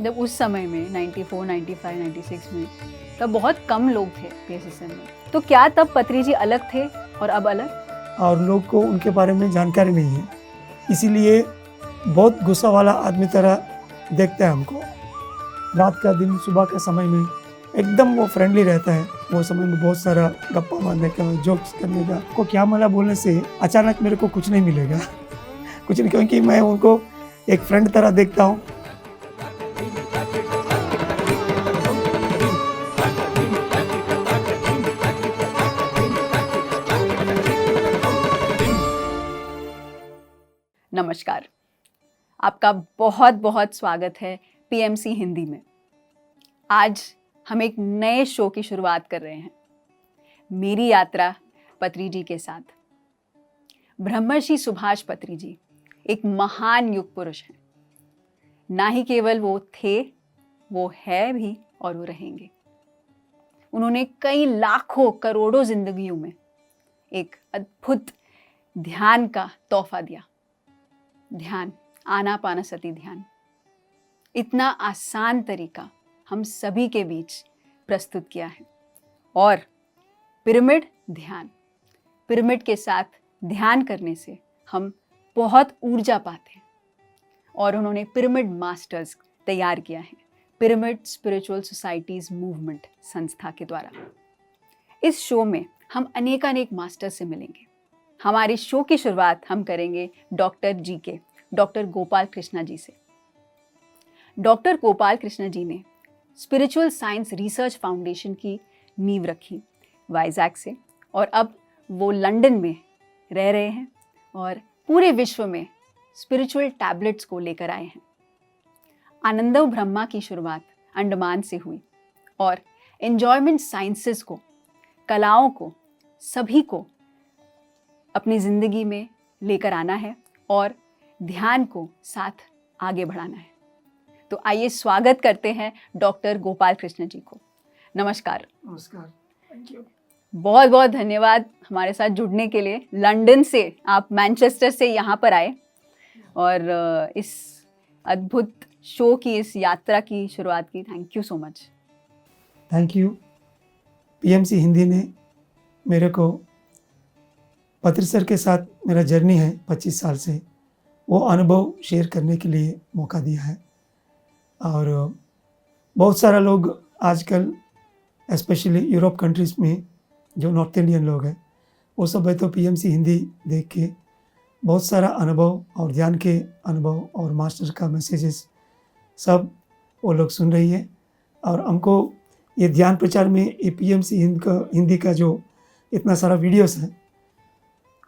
जब उस समय में 94, 95, 96 में तब बहुत कम लोग थे पीएसएसएम में, तो क्या तब पत्री जी अलग थे और अब अलग? और लोग को उनके बारे में जानकारी नहीं है, इसीलिए बहुत गुस्सा वाला आदमी तरह देखता है हमको। रात का दिन सुबह का समय में एकदम वो फ्रेंडली रहता है। वो समय में बहुत सारा गप्पा मारने का, जोक्स करने का। को क्या मला बोलने से अचानक मेरे को कुछ नहीं मिलेगा कुछ नहीं, क्योंकि मैं उनको एक फ्रेंड तरह देखता हूँ। नमस्कार, आपका बहुत बहुत स्वागत है पीएमसी हिंदी में। आज हम एक नए शो की शुरुआत कर रहे हैं, मेरी यात्रा पत्री जी के साथ। ब्रह्मर्षि सुभाष पत्री जी एक महान युग पुरुष हैं। ना ही केवल वो थे, वो है भी और वो रहेंगे। उन्होंने कई लाखों करोड़ों जिंदगियों में एक अद्भुत ध्यान का तोहफा दिया। ध्यान, आनापानसति ध्यान, इतना आसान तरीका हम सभी के बीच प्रस्तुत किया है। और पिरामिड ध्यान, पिरामिड के साथ ध्यान करने से हम बहुत ऊर्जा पाते हैं। और उन्होंने पिरामिड मास्टर्स तैयार किया है, पिरामिड स्पिरिचुअल सोसाइटीज मूवमेंट संस्था के द्वारा। इस शो में हम अनेकानेक मास्टर से मिलेंगे। हमारे शो की शुरुआत हम करेंगे डॉक्टर गोपाल कृष्णा जी से। डॉक्टर गोपाल कृष्णा जी ने स्पिरिचुअल साइंस रिसर्च फाउंडेशन की नींव रखी वाइजैक से, और अब वो लंदन में रह रहे हैं और पूरे विश्व में स्पिरिचुअल टैबलेट्स को लेकर आए हैं। आनंदव ब्रह्मा की शुरुआत अंडमान से हुई और एंजॉयमेंट साइंसेस को, कलाओं को, सभी को अपनी जिंदगी में लेकर आना है और ध्यान को साथ आगे बढ़ाना है। तो आइए स्वागत करते हैं डॉक्टर गोपाल कृष्ण जी को। नमस्कार। नमस्कार, थैंक यू। बहुत बहुत धन्यवाद हमारे साथ जुड़ने के लिए। लंदन से आप मैनचेस्टर से यहाँ पर आए और इस अद्भुत शो की, इस यात्रा की शुरुआत की। Thank you so much. Thank you. PMC Hindi ने मेरे को पत्री सर के साथ मेरा जर्नी है 25 साल से, वो अनुभव शेयर करने के लिए मौका दिया है। और बहुत सारा लोग आजकल स्पेशली यूरोप कंट्रीज़ में जो नॉर्थ इंडियन लोग हैं, वो सब है तो पीएमसी हिंदी देख के बहुत सारा अनुभव और ध्यान के अनुभव और मास्टर का मैसेजेस सब वो लोग सुन रही है। और हमको ये ध्यान प्रचार में ये पीएमसी हिंदी का जो इतना सारा वीडियोस है,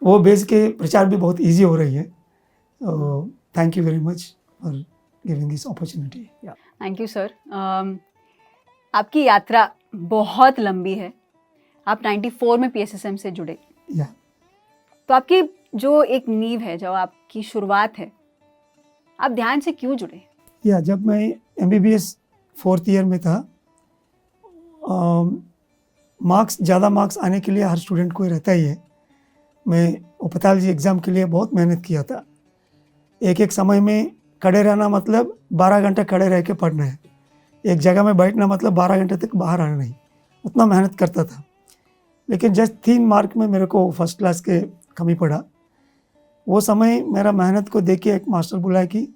वो बेस के प्रचार भी बहुत इजी हो रही है। Thank you very much for giving this opportunity. Thank you sir. आपकी यात्रा बहुत लंबी है। आप 94 में पीएसएसएम से जुड़े। तो आपकी जो एक नींव है, जो आपकी शुरुआत है, आप ध्यान से क्यों जुड़े? जब मैं एमबीबीएस 4th ईयर में था, ज़्यादा मार्क्स आने के लिए हर स्टूडेंट को रहता ही है। मैं पैथोलॉजी एग्ज़ाम के लिए बहुत मेहनत किया था। एक समय में खड़े रहना मतलब 12 घंटे खड़े रह के पढ़ना है, एक जगह में बैठना मतलब 12 घंटे तक बाहर आना नहीं, उतना मेहनत करता था। लेकिन जस्ट 3 मार्क में मेरे को फर्स्ट क्लास के कमी पड़ा। वो समय मेरा मेहनत को देख के एक मास्टर बोला कि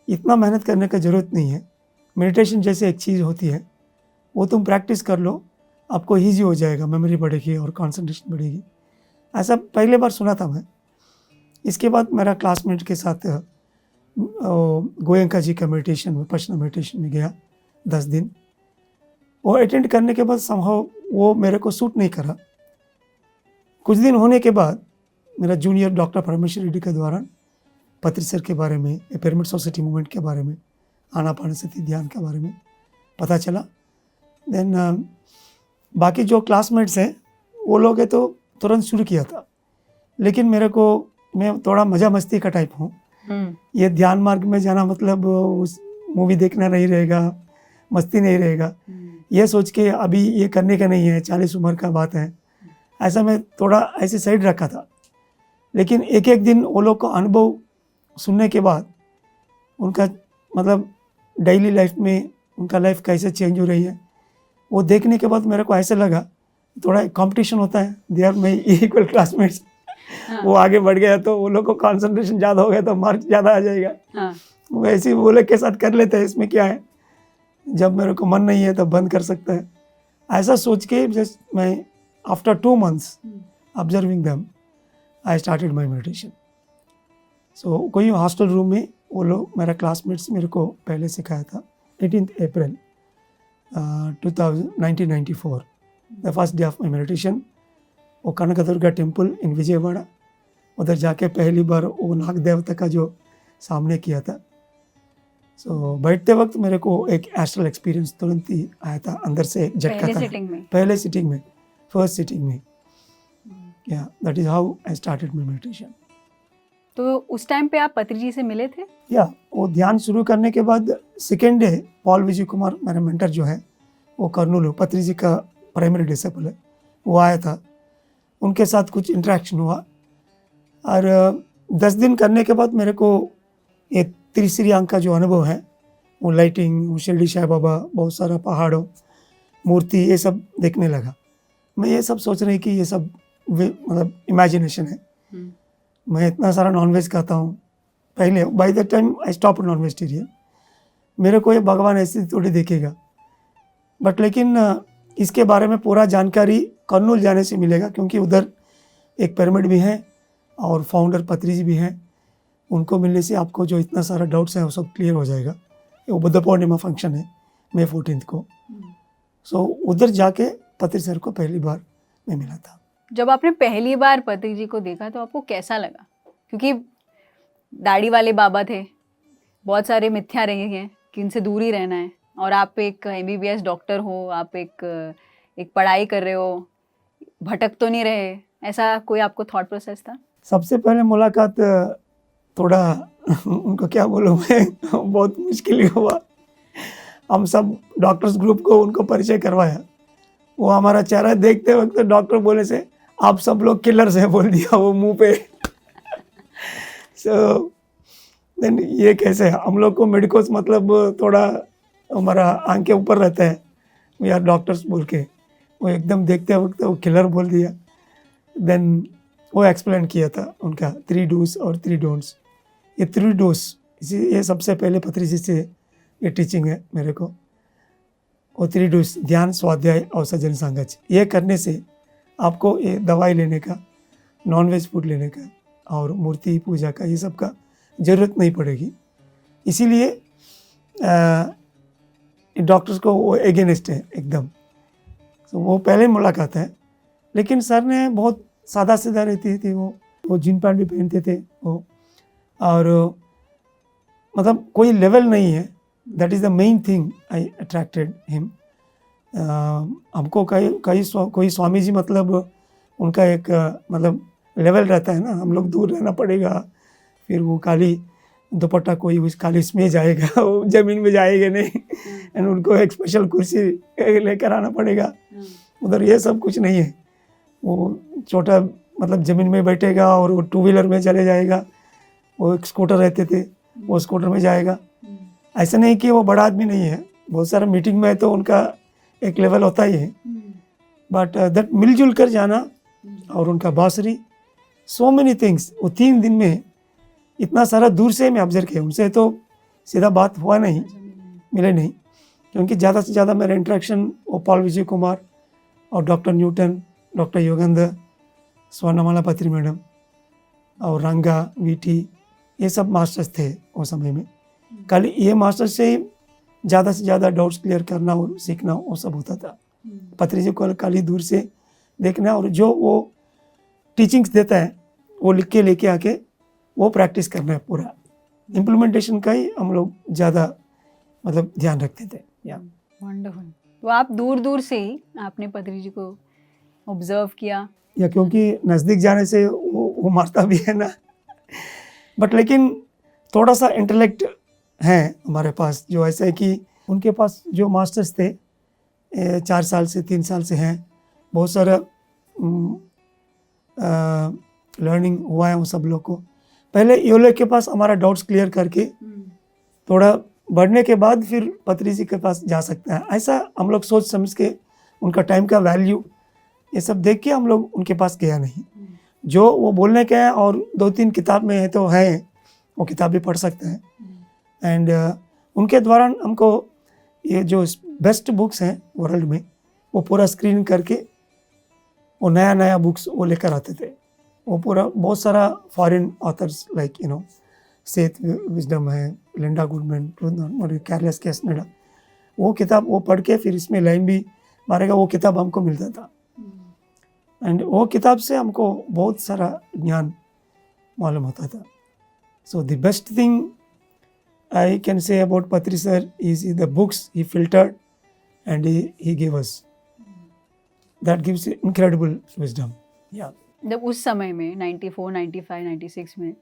इतना मेहनत करने का ज़रूरत नहीं है, मेडिटेशन जैसे एक चीज़ होती है, वो तुम प्रैक्टिस कर लो, आपको ईजी हो जाएगा, मेमोरी बढ़ेगी और कंसंट्रेशन बढ़ेगी। ऐसा पहले बार सुना था मैं। इसके बाद मेरा क्लासमेट के साथ गोयंका जी का मेडिटेशन में, पर्सनल मेडिटेशन में गया 10 दिन। वो अटेंड करने के बाद समहाउ वो मेरे को सूट नहीं करा। कुछ दिन होने के बाद मेरा जूनियर डॉक्टर परमेश्वर रेड्डी के द्वारा पत्री सर के बारे में, पिरामिड सोसाइटी मूवमेंट के बारे में, आनापानसति ध्यान के बारे में पता चला। देन बाकी जो क्लासमेट्स हैं वो लोग हैं तो तुरंत शुरू किया था। लेकिन मैं थोड़ा मज़ा मस्ती का टाइप हूँ। ये ध्यान मार्ग में जाना मतलब उस मूवी देखना नहीं रहेगा, मस्ती नहीं रहेगा, ये सोच के अभी ये करने का नहीं है, 40 उम्र का बात है, ऐसा मैं थोड़ा ऐसे साइड रखा था। लेकिन एक एक दिन वो लोग का अनुभव सुनने के बाद, उनका मतलब डेली लाइफ में उनका लाइफ कैसे चेंज हो रही है, वो देखने के बाद मेरे को ऐसे लगा थोड़ा कंपटीशन होता है, they are my equal classmates. वो आगे बढ़ गया तो वो लोग को कंसंट्रेशन ज़्यादा हो गया तो मार्क्स ज़्यादा आ जाएगा। वैसे ही वो लोग के साथ कर लेते हैं, इसमें क्या है, जब मेरे को मन नहीं है तब बंद कर सकता है। ऐसा सोच के जस्ट मैं after 2 months observing them I started my meditation. So कोई हॉस्टल रूम में वो लोग मेरा क्लासमेट्स मेरे को पहले सिखाया था। 18th April 1994 the first day of my meditation. वो कनकदुर्गा टेम्पल इन विजयवाड़ा, उधर जाके पहली बार वो नाग देवता का जो सामने किया था। सो बैठते वक्त मेरे को एक एस्ट्रल एक्सपीरियंस तुरंत ही आया था, अंदर से एक झटका था। पहले सिटिंग में, फर्स्ट सिटिंग में। या that is how I started my meditation. तो उस टाइम पे आप पत्री जी से मिले थे? या वो ध्यान शुरू करने के बाद second day Paul Vijay Kumar मेरा मेंटर जो है, वो कर्नूल पत्री जी का प्राइमरी डिसिपल है, वो आया था। उनके साथ कुछ इंटरेक्शन हुआ और 10 दिन करने के बाद मेरे को ये तीसरी आंख का जो अनुभव है, वो लाइटिंग, वो शिरडी साई बाबा, बहुत सारा पहाड़ों, मूर्ति, ये सब देखने लगा। मैं ये सब सोच रही कि ये सब मतलब इमेजिनेशन है। मैं इतना सारा नॉनवेज खाता हूँ पहले, bye the time I stop non vegetarian, मेरे को ये भगवान ऐसी थोड़ी देखेगा। बट लेकिन इसके बारे में पूरा जानकारी कर्नूल जाने से मिलेगा, क्योंकि उधर एक पिरामिड भी है और फाउंडर पत्री जी भी हैं। उनको मिलने से आपको जो इतना सारा डाउट्स है वो सब क्लियर हो जाएगा। वो बुद्ध पूर्णिमा फंक्शन है May 14 को। सो उधर जाके पत्री सर को पहली बार मैं मिला था। जब आपने पहली बार पत्री जी को देखा तो आपको कैसा लगा? क्योंकि दाढ़ी वाले बाबा थे, बहुत सारे मिथ्या रहे हैं कि इनसे दूर ही रहना है, और आप एक MBBS डॉक्टर हो, आप एक पढ़ाई कर रहे हो, भटक तो नहीं रहे, ऐसा कोई आपको थॉट प्रोसेस था? सबसे पहले मुलाकात थोड़ा उनको क्या बोलूँ मैं, बहुत मुश्किल हुआ। हम सब डॉक्टर्स ग्रुप को उनको परिचय करवाया। वो हमारा चेहरा देखते वक्त तो डॉक्टर बोले से आप सब लोग किलर्स हैं बोल दिया वो मुंह पे। सो देन ये कैसे, हम लोग को मेडिकोस मतलब थोड़ा हमारा आंख के ऊपर रहता है, वी आर डॉक्टर्स बोल के, वो एकदम देखते वक्त वो किलर बोल दिया। देन वो एक्सप्लेन किया था उनका 3 do's और 3 don'ts। ये 3 do's ये सबसे पहले पत्री जी से ये टीचिंग है मेरे को। वो 3 do's ध्यान, स्वाध्याय और सज्जन संगत, ये करने से आपको ये दवाई लेने का, नॉनवेज फूड लेने का और मूर्ति पूजा का ये सब का ज़रूरत नहीं पड़ेगी। इसीलिए डॉक्टर्स को वो एगेनिस्ट है एकदम। तो वो पहले मुलाकात है, लेकिन सर ने बहुत सादा सीधा रहती थी, वो जीन पैंट भी पहनते थे वो, और मतलब कोई लेवल नहीं है। That is the main thing I attracted him. हमको कोई स्वामी जी मतलब उनका एक मतलब लेवल रहता है ना, हम लोग दूर रहना पड़ेगा, फिर वो काली दुपट्टा कोई उस काली इसमें जाएगा, वो ज़मीन में जाएगा नहीं, एंड उनको एक स्पेशल कुर्सी लेकर आना पड़ेगा। उधर ये सब कुछ नहीं है। वो छोटा मतलब ज़मीन में बैठेगा और वो 2 व्हीलर में चले जाएगा। वो एक स्कूटर रहते थे, वो स्कूटर में जाएगा। ऐसा नहीं कि वो बड़ा आदमी नहीं है, बहुत सारा मीटिंग में तो उनका एक लेवल होता ही है, बट दैट मिलजुल कर जाना और उनका बांसुरी, सो मेनी थिंग्स। वो 3 दिन में इतना सारा दूर से मैं ऑब्जर्व किया। उनसे तो सीधा बात हुआ नहीं, मिले नहीं, क्योंकि ज़्यादा से ज़्यादा मेरा इंट्रैक्शन वो पॉल विजय कुमार और डॉक्टर न्यूटन, डॉक्टर योगेंद्र, स्वर्णमाला पत्री मैडम और रंगा, वीटी, ये सब मास्टर्स थे उस समय में। खाली ये मास्टर से ज़्यादा से ज़्यादा डाउट्स क्लियर करना और सीखना वो सब होता था। पत्री जी को खाली दूर से देखना और जो वो टीचिंग्स देता है वो लिख के लेके आके वो प्रैक्टिस करना है। पूरा इम्प्लीमेंटेशन का ही हम लोग ज़्यादा मतलब ध्यान रखते थे। या वंडरफुल। तो आप दूर दूर से ही आपने पत्री जी को ऑब्जर्व किया? या क्योंकि नज़दीक जाने से वो मारता भी है ना। बट लेकिन थोड़ा सा इंटेलेक्ट है हमारे पास, जो ऐसा है कि उनके पास जो मास्टर्स थे 4 साल से 3 साल से हैं, बहुत सारा लर्निंग हुआ है वो सब लोग को। पहले ये लोग के पास हमारा डाउट्स क्लियर करके थोड़ा बढ़ने के बाद फिर पत्री जी के पास जा सकते हैं। ऐसा हम लोग सोच समझ के उनका टाइम का वैल्यू ये सब देख के हम लोग उनके पास गया नहीं। जो वो बोलने के हैं और 2-3 किताब में है तो है, वो किताब भी पढ़ सकते हैं। एंड उनके द्वारा हमको ये जो बेस्ट बुक्स हैं वर्ल्ड में वो पूरा स्क्रीन करके वो नया नया बुक्स वो लेकर आते थे। वो पूरा बहुत सारा foreign authors like Seth wisdom है, लिंडा गुडमैन और कैरलेस कैसनेडा, वो किताब वो पढ़ के फिर इसमें लाइन भी मारेगा, वो किताब हमको मिलता था। एंड वो किताब से हमको बहुत सारा ज्ञान मालूम होता था। So the best thing I can say about Patri sir is the books he filtered and he gave us. That gives incredible wisdom. Yeah. जब उस समय में 94, 95, 96 में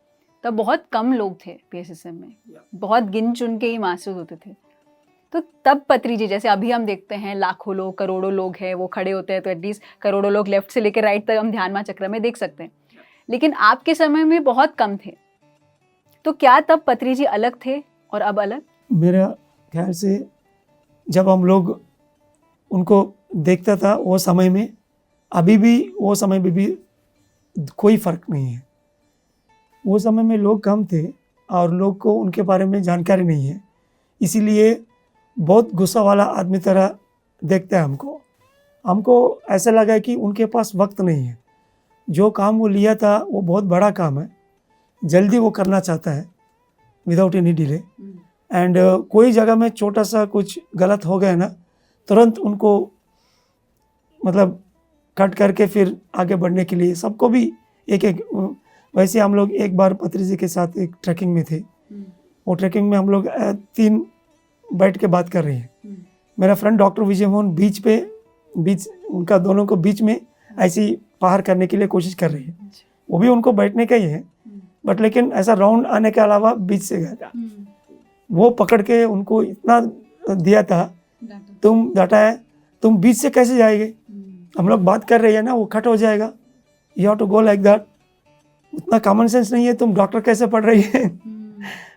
तब बहुत कम लोग थे PSSM में, बहुत गिन चुन के ही मास्टर्स होते थे। तो तब पत्री जी, जैसे अभी हम देखते हैं लाखों लोग, करोड़ों लोग हैं, वो खड़े होते हैं तो एटलीस्ट करोड़ों लोग लेफ्ट से लेकर राइट तक हम ध्यानमा चक्र में देख सकते हैं, लेकिन आपके समय में बहुत कम थे। तो क्या तब पत्री जी अलग थे और अब अलग? मेरा ख्याल से जब हम लोग उनको देखता था वो समय में, अभी भी वो समय में भी कोई फ़र्क नहीं है। वो समय में लोग कम थे और लोग को उनके बारे में जानकारी नहीं है, इसीलिए बहुत गुस्सा वाला आदमी तरह देखता है हमको ऐसा लगा कि उनके पास वक्त नहीं है। जो काम वो लिया था वो बहुत बड़ा काम है, जल्दी वो करना चाहता है विदाउट एनी डिले। एंड कोई जगह में छोटा सा कुछ गलत हो गया ना, तुरंत उनको मतलब कट करके फिर आगे बढ़ने के लिए सबको भी एक वैसे हम लोग एक बार पत्री जी के साथ एक ट्रैकिंग में थे। वो ट्रैकिंग में हम लोग 3 बैठ के बात कर रहे हैं। मेरा फ्रेंड डॉक्टर विजय मोहन बीच उनका दोनों को बीच में ऐसी पार करने के लिए कोशिश कर रही है। वो भी उनको बैठने का ही है, बट लेकिन ऐसा राउंड आने के अलावा बीच से गया था। वो पकड़ के उनको इतना दिया था, तुम डाटा है, तुम बीच से कैसे जाएंगे, हम लोग बात कर रहे हैं ना, वो कट हो जाएगा, you have to go like that, उतना कॉमन सेंस नहीं है, तुम डॉक्टर कैसे पढ़ रही है।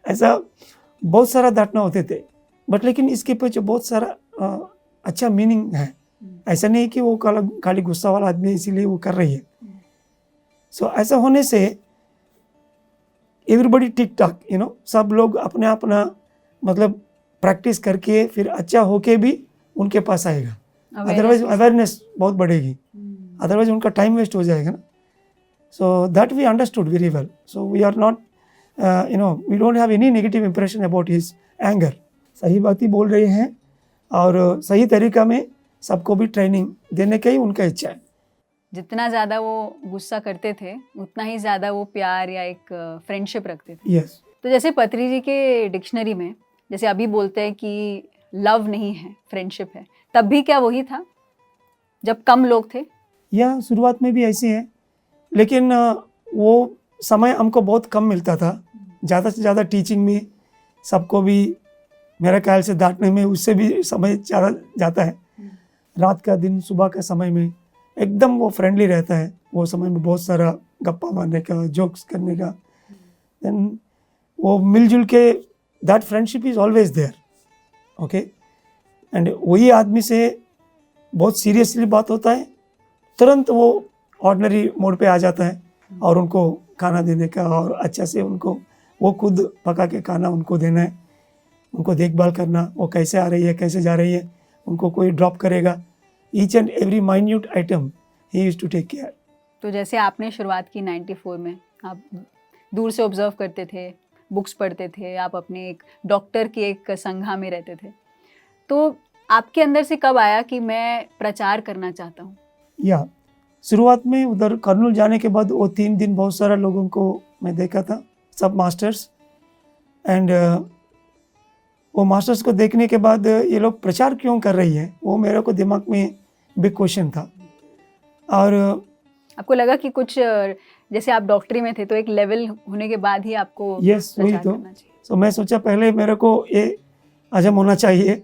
ऐसा बहुत सारा डांटना होते थे, बट लेकिन इसके पीछे बहुत सारा अच्छा मीनिंग है। ऐसा नहीं कि वो खाली गुस्सा वाला आदमी इसीलिए वो कर रही है। सो ऐसा होने से एवरीबडी टिक टाक सब लोग अपना मतलब प्रैक्टिस करके फिर अच्छा होके भी उनके पास आएगा। अदरवाइज अवेयरनेस बहुत बढ़ेगी, अदरवाइज उनका टाइम वेस्ट हो जाएगा ना। So that we understood very well. So we are not we don't have any negative impression about his anger. सही बात ही बोल रहे हैं और सही तरीका में सबको भी ट्रेनिंग देने का ही उनका इच्छा है। जितना ज़्यादा वो गुस्सा करते थे उतना ही ज़्यादा वो प्यार या एक फ्रेंडशिप रखते थे। यस। तो जैसे पत्री जी के डिक्शनरी में जैसे अभी बोलते हैं कि लव नहीं है फ्रेंडशिप है, तब भी क्या वही था जब कम लोग थे? या शुरुआत में भी ऐसे है, लेकिन वो समय हमको बहुत कम मिलता था। ज़्यादा से ज़्यादा टीचिंग में सबको भी मेरा ख्याल से डांटने में उससे भी समय ज़्यादा जाता है। रात का दिन सुबह का समय में एकदम वो फ्रेंडली रहता है। वो समय में बहुत सारा गप्पा मारने का, जोक्स करने का, देन वो मिलजुल के that friendship is always there. Okay. And वही आदमी से बहुत सीरियसली बात होता है, तुरंत वो ऑर्डिनरी मोड पे आ जाता है और उनको खाना देने का और अच्छा से उनको वो खुद पका के खाना उनको देना है, उनको देखभाल करना, वो कैसे आ रही है कैसे जा रही है, उनको कोई ड्रॉप करेगा, each and every minute item he used to take care. तो जैसे आपने शुरुआत की 94 में, आप दूर से ऑब्जर्व करते थे, बुक्स पढ़ते थे, आप अपने एक डॉक्टर की एक संघा में रहते थे, तो आपके अंदर से कब आया कि मैं प्रचार करना चाहता हूँ? या शुरुआत में उधर कर्नूल जाने के बाद वो 3 दिन बहुत सारा लोगों को मैं देखा था, सब मास्टर्स। एंड वो मास्टर्स को देखने के बाद ये लोग प्रचार क्यों कर रही है, वो मेरे को दिमाग में बिग क्वेश्चन था। और आपको लगा कि कुछ जैसे आप डॉक्टरी में थे तो एक लेवल होने के बाद ही आपको यस वही तो। सो मैं सोचा पहले मेरे को ये हजम होना चाहिए,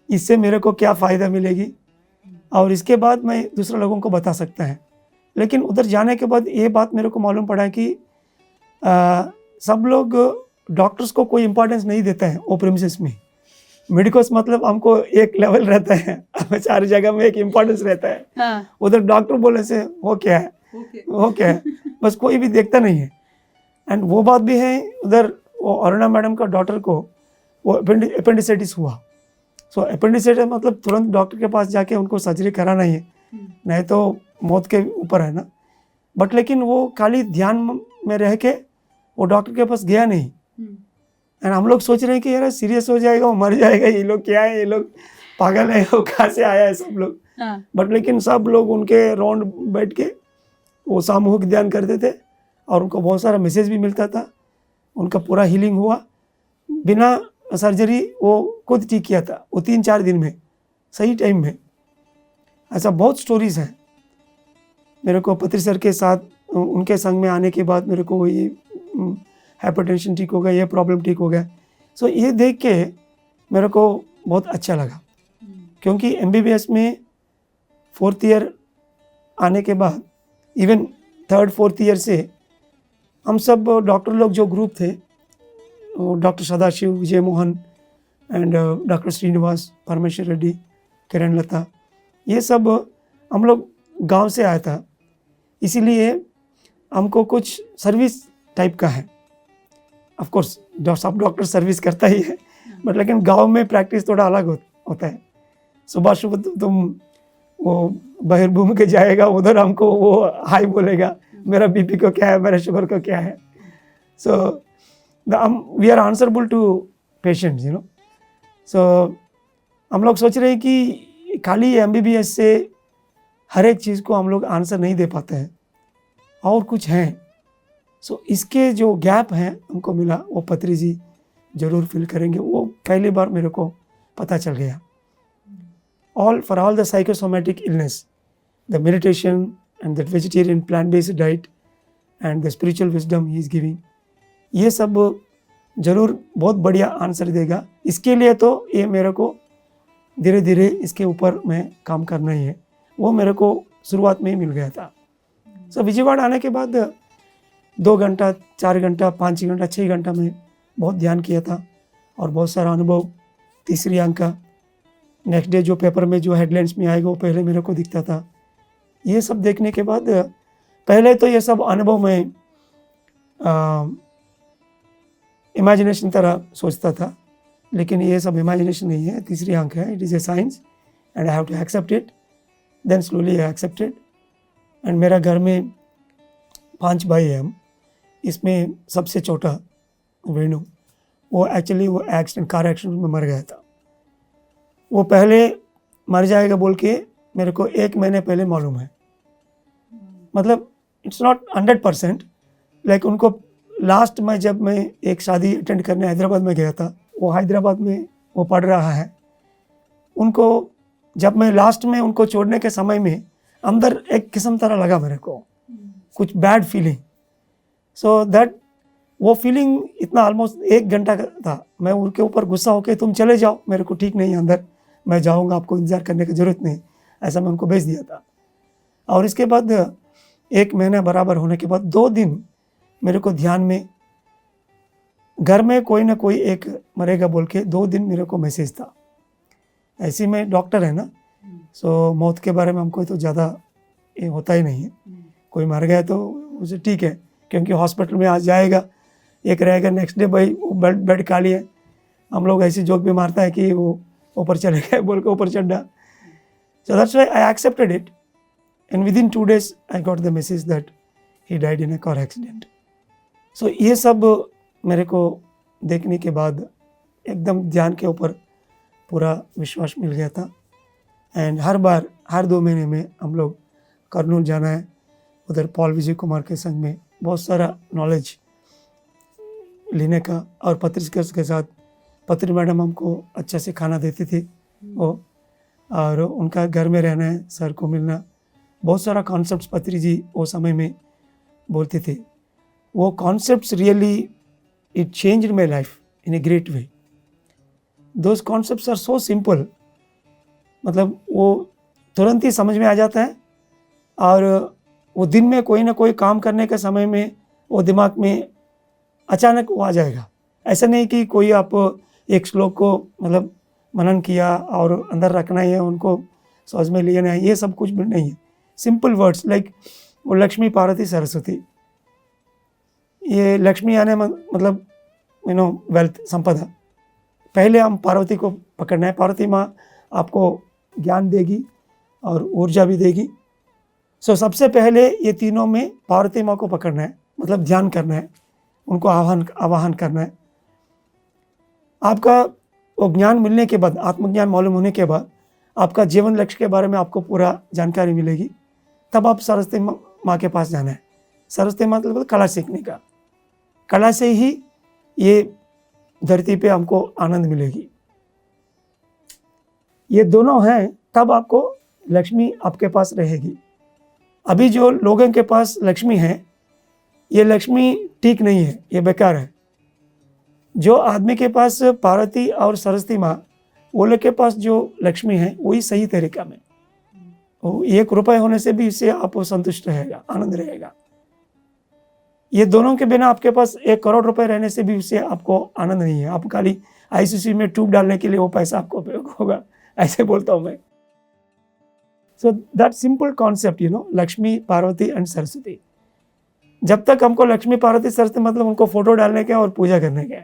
इससे मेरे को क्या फ़ायदा मिलेगी और इसके बाद मैं दूसरे लोगों को बता सकता है। लेकिन उधर जाने के बाद ये बात मेरे को मालूम पड़ा कि सब लोग डॉक्टर्स को कोई इम्पोर्टेंस नहीं देता है वो प्रेमिसेस में। मेडिकोस मतलब हमको एक लेवल रहता है, हमें सारी जगह में एक इम्पोर्टेंस रहता है। हाँ, उधर डॉक्टर बोले से वो क्या है, वो क्या है, बस कोई भी देखता नहीं है। एंड वो बात भी है, उधर वो अरुणा मैडम का डॉटर को वो अपेंडिसाइटिस हुआ। सो अपेंडिसाइटिस मतलब तुरंत डॉक्टर के पास जाके उनको सर्जरी कराना ही है, नहीं तो मौत के ऊपर है ना। बट लेकिन वो खाली ध्यान में रह के वो डॉक्टर के पास गया नहीं। एंड हम लोग सोच रहे हैं कि यार सीरियस हो जाएगा, वो मर जाएगा, ये लोग क्या है, ये लोग पागल है, वो कहाँ से आया है सब लोग। बट लेकिन सब लोग उनके राउंड बैठ के वो सामूहिक ध्यान करते थे और उनको बहुत सारा मैसेज भी मिलता था। उनका पूरा हीलिंग हुआ बिना सर्जरी, वो खुद ठीक किया था वो 3-4 दिन में, सही टाइम में। ऐसा बहुत स्टोरीज हैं। मेरे को पत्री सर के साथ उनके संग में आने के बाद मेरे को ये हाइपरटेंशन ठीक हो गया, ये प्रॉब्लम ठीक हो गया। सो ये देख के मेरे को बहुत अच्छा लगा, क्योंकि MBBS में 4th ईयर आने के बाद इवन 3rd 4th ईयर से हम सब डॉक्टर लोग जो ग्रुप थे, doctor Sadashiv, Vijay Mohan and doctor Srinivas, Parameshwar Reddy, किरण लता, ये सब हम लोग गांव से आया था। इसीलिए हमको कुछ सर्विस टाइप का है। ऑफ कोर्स सब डॉक्टर सर्विस करता ही है, बट लेकिन गांव में प्रैक्टिस थोड़ा अलग होता है। सुबह सुबह तुम वो बहिर्भूमि के जाएगा, उधर हमको वो हाई बोलेगा, मेरा बीपी को क्या है, मेरा शुगर को क्या है। So we are answerable to patients, you know. So हम लोग सोच रहे हैं कि खाली MBBS से हर एक चीज़ को हम लोग आंसर नहीं दे पाते हैं, और कुछ हैं। सो इसके जो गैप हैं हमको मिला, वो पत्री जी जरूर फिल करेंगे। वो पहली बार मेरे को पता चल गया। for all the psychosomatic illness, the meditation and the vegetarian plant-based diet and the spiritual wisdom he is giving, ये सब जरूर बहुत बढ़िया आंसर देगा। इसके लिए तो ये मेरे को धीरे धीरे इसके ऊपर मैं काम करना ही है। वो मेरे को शुरुआत में ही मिल गया था। सो विजयवाड़ा आने के बाद 2 घंटा, 4 घंटा, 5 घंटा, 6 घंटा में बहुत ध्यान किया था और बहुत सारा अनुभव। तीसरी अंक का नेक्स्ट डे जो पेपर में जो हेडलाइंस में आएगा वो पहले मेरे को दिखता था। ये सब देखने के बाद पहले तो ये सब अनुभव में इमेजिनेशन तरह सोचता था, लेकिन ये सब इमेजिनेशन नहीं है, तीसरी अंक है। It is a science and I have to accept it. Then slowly I accepted. And मेरा घर में 5 भाई हैं हम, इसमें सबसे छोटा वेणु, वो एक्चुअली वो कार एक्सीडेंट में मर गया था। वो पहले मर जाएगा बोल के मेरे को 1 महीने पहले मालूम है। मतलब इट्स नॉट 100%, लाइक उनको लास्ट में जब मैं एक शादी अटेंड करने हैदराबाद में गया था, वो हैदराबाद में वो पढ़ रहा है, उनको जब मैं लास्ट में उनको छोड़ने के समय में अंदर एक किस्म तरह लगा मेरे को, कुछ बैड फीलिंग। सो दैट वो फीलिंग इतना ऑलमोस्ट 1 घंटा का था। मैं उनके ऊपर गुस्सा होकर तुम चले जाओ, मेरे को ठीक नहीं है अंदर, मैं जाऊंगा, आपको इंतजार करने की ज़रूरत नहीं, ऐसा मैं उनको भेज दिया था। और इसके बाद 1 महीना बराबर होने के बाद 2 दिन मेरे को ध्यान में, घर में कोई ना कोई एक मरेगा बोल के 2 दिन मेरे को मैसेज था। ऐसे में डॉक्टर है ना, सो मौत के बारे में हमको तो ज़्यादा ये होता ही नहीं है। कोई मर गया तो उसे ठीक है, क्योंकि हॉस्पिटल में आज जाएगा, एक रहेगा, नेक्स्ट डे भाई वो बेड खाली है। हम लोग ऐसी जोक भी मारता है कि वो ऊपर चले गए बोल के ऊपर चढ़ा। So that's why I accepted it and within 2 days I got the message that he died in a car accident. So ये सब मेरे को देखने के बाद एकदम ध्यान के ऊपर पूरा विश्वास मिल गया था। एंड हर बार हर 2 महीने में हम लोग कर्नूल जाना है, उधर पॉल विजय कुमार के संग में बहुत सारा नॉलेज लेने का। और पत्रिका के साथ पत्री मैडम हमको अच्छा से खाना देती थी वो, और उनका घर में रहना है, सर को मिलना, बहुत सारा कॉन्सेप्ट्स पत्री जी वो समय में बोलते थे। वो concepts really it changed my life in a great way. Those concepts are so simple, मतलब वो तुरंत ही समझ में आ जाता है। और वो दिन में कोई ना कोई काम करने के समय में वो दिमाग में अचानक वो आ जाएगा। ऐसा नहीं कि कोई आप एक श्लोक को मतलब मनन किया और अंदर रखना ही है, उनको समझ में लेना है, ये सब कुछ भी नहीं है। सिंपल वर्ड्स लाइक वो लक्ष्मी, पार्वती, सरस्वती, ये लक्ष्मी आने मतलब वेल्थ, संपदा। पहले हम पार्वती को पकड़ना है। पार्वती माँ आपको ज्ञान देगी और ऊर्जा भी देगी। सो सबसे पहले ये तीनों में पार्वती माँ को पकड़ना है, मतलब ध्यान करना है, उनको आवाहन करना है। आपका वो ज्ञान मिलने के बाद, आत्मज्ञान मालूम होने के बाद, आपका जीवन लक्ष्य के बारे में आपको पूरा जानकारी मिलेगी। तब आप सरस्वती माँ के पास जाना है। सरस्वती माँ मतलब कला सीखने का, कला से ही ये धरती पे हमको आनंद मिलेगी। ये दोनों हैं, तब आपको लक्ष्मी आपके पास रहेगी। अभी जो लोगों के पास लक्ष्मी है, ये लक्ष्मी ठीक नहीं है, ये बेकार है। जो आदमी के पास पार्वती और सरस्वती माँ, वो लोग के पास जो लक्ष्मी है वही सही तरीका में, वो 1 रुपये होने से भी इससे आप संतुष्ट रहेगा, आनंद रहेगा। ये दोनों के बिना आपके पास 1 करोड़ रुपए रहने से भी उससे आपको आनंद नहीं है। आप खाली आईसीसी में ट्यूब डालने के लिए वो पैसा आपको उपयोग होगा, ऐसे बोलता हूँ मैं। So that simple concept, Lakshmi, Parvati and Saraswati. जब तक हमको लक्ष्मी, पार्वती, सरस्वती मतलब उनको फोटो डालने के और पूजा करने के,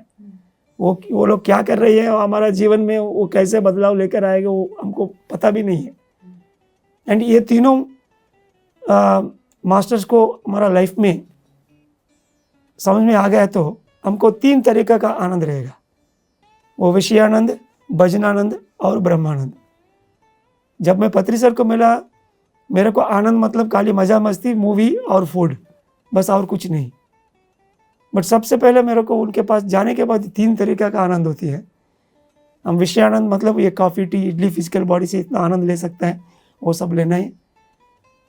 वो लोग क्या कर रही है, हमारा जीवन में वो कैसे बदलाव लेकर आएगा, वो हमको पता भी नहीं है। एंड ये तीनों मास्टर्स को हमारा लाइफ में समझ में आ गया तो हमको 3 तरीका का आनंद रहेगा, वो विषयानंद, भजनानंद और ब्रह्मानंद। जब मैं पत्री सर को मिला, मेरे को आनंद मतलब खाली मजा मस्ती, मूवी और फूड, बस और कुछ नहीं। बट सबसे पहले मेरे को उनके पास जाने के बाद 3 तरीका का आनंद होती है। हम विषयानंद मतलब ये coffee, T, idli, physical body से इतना आनंद ले सकते हैं, वो सब लेना है।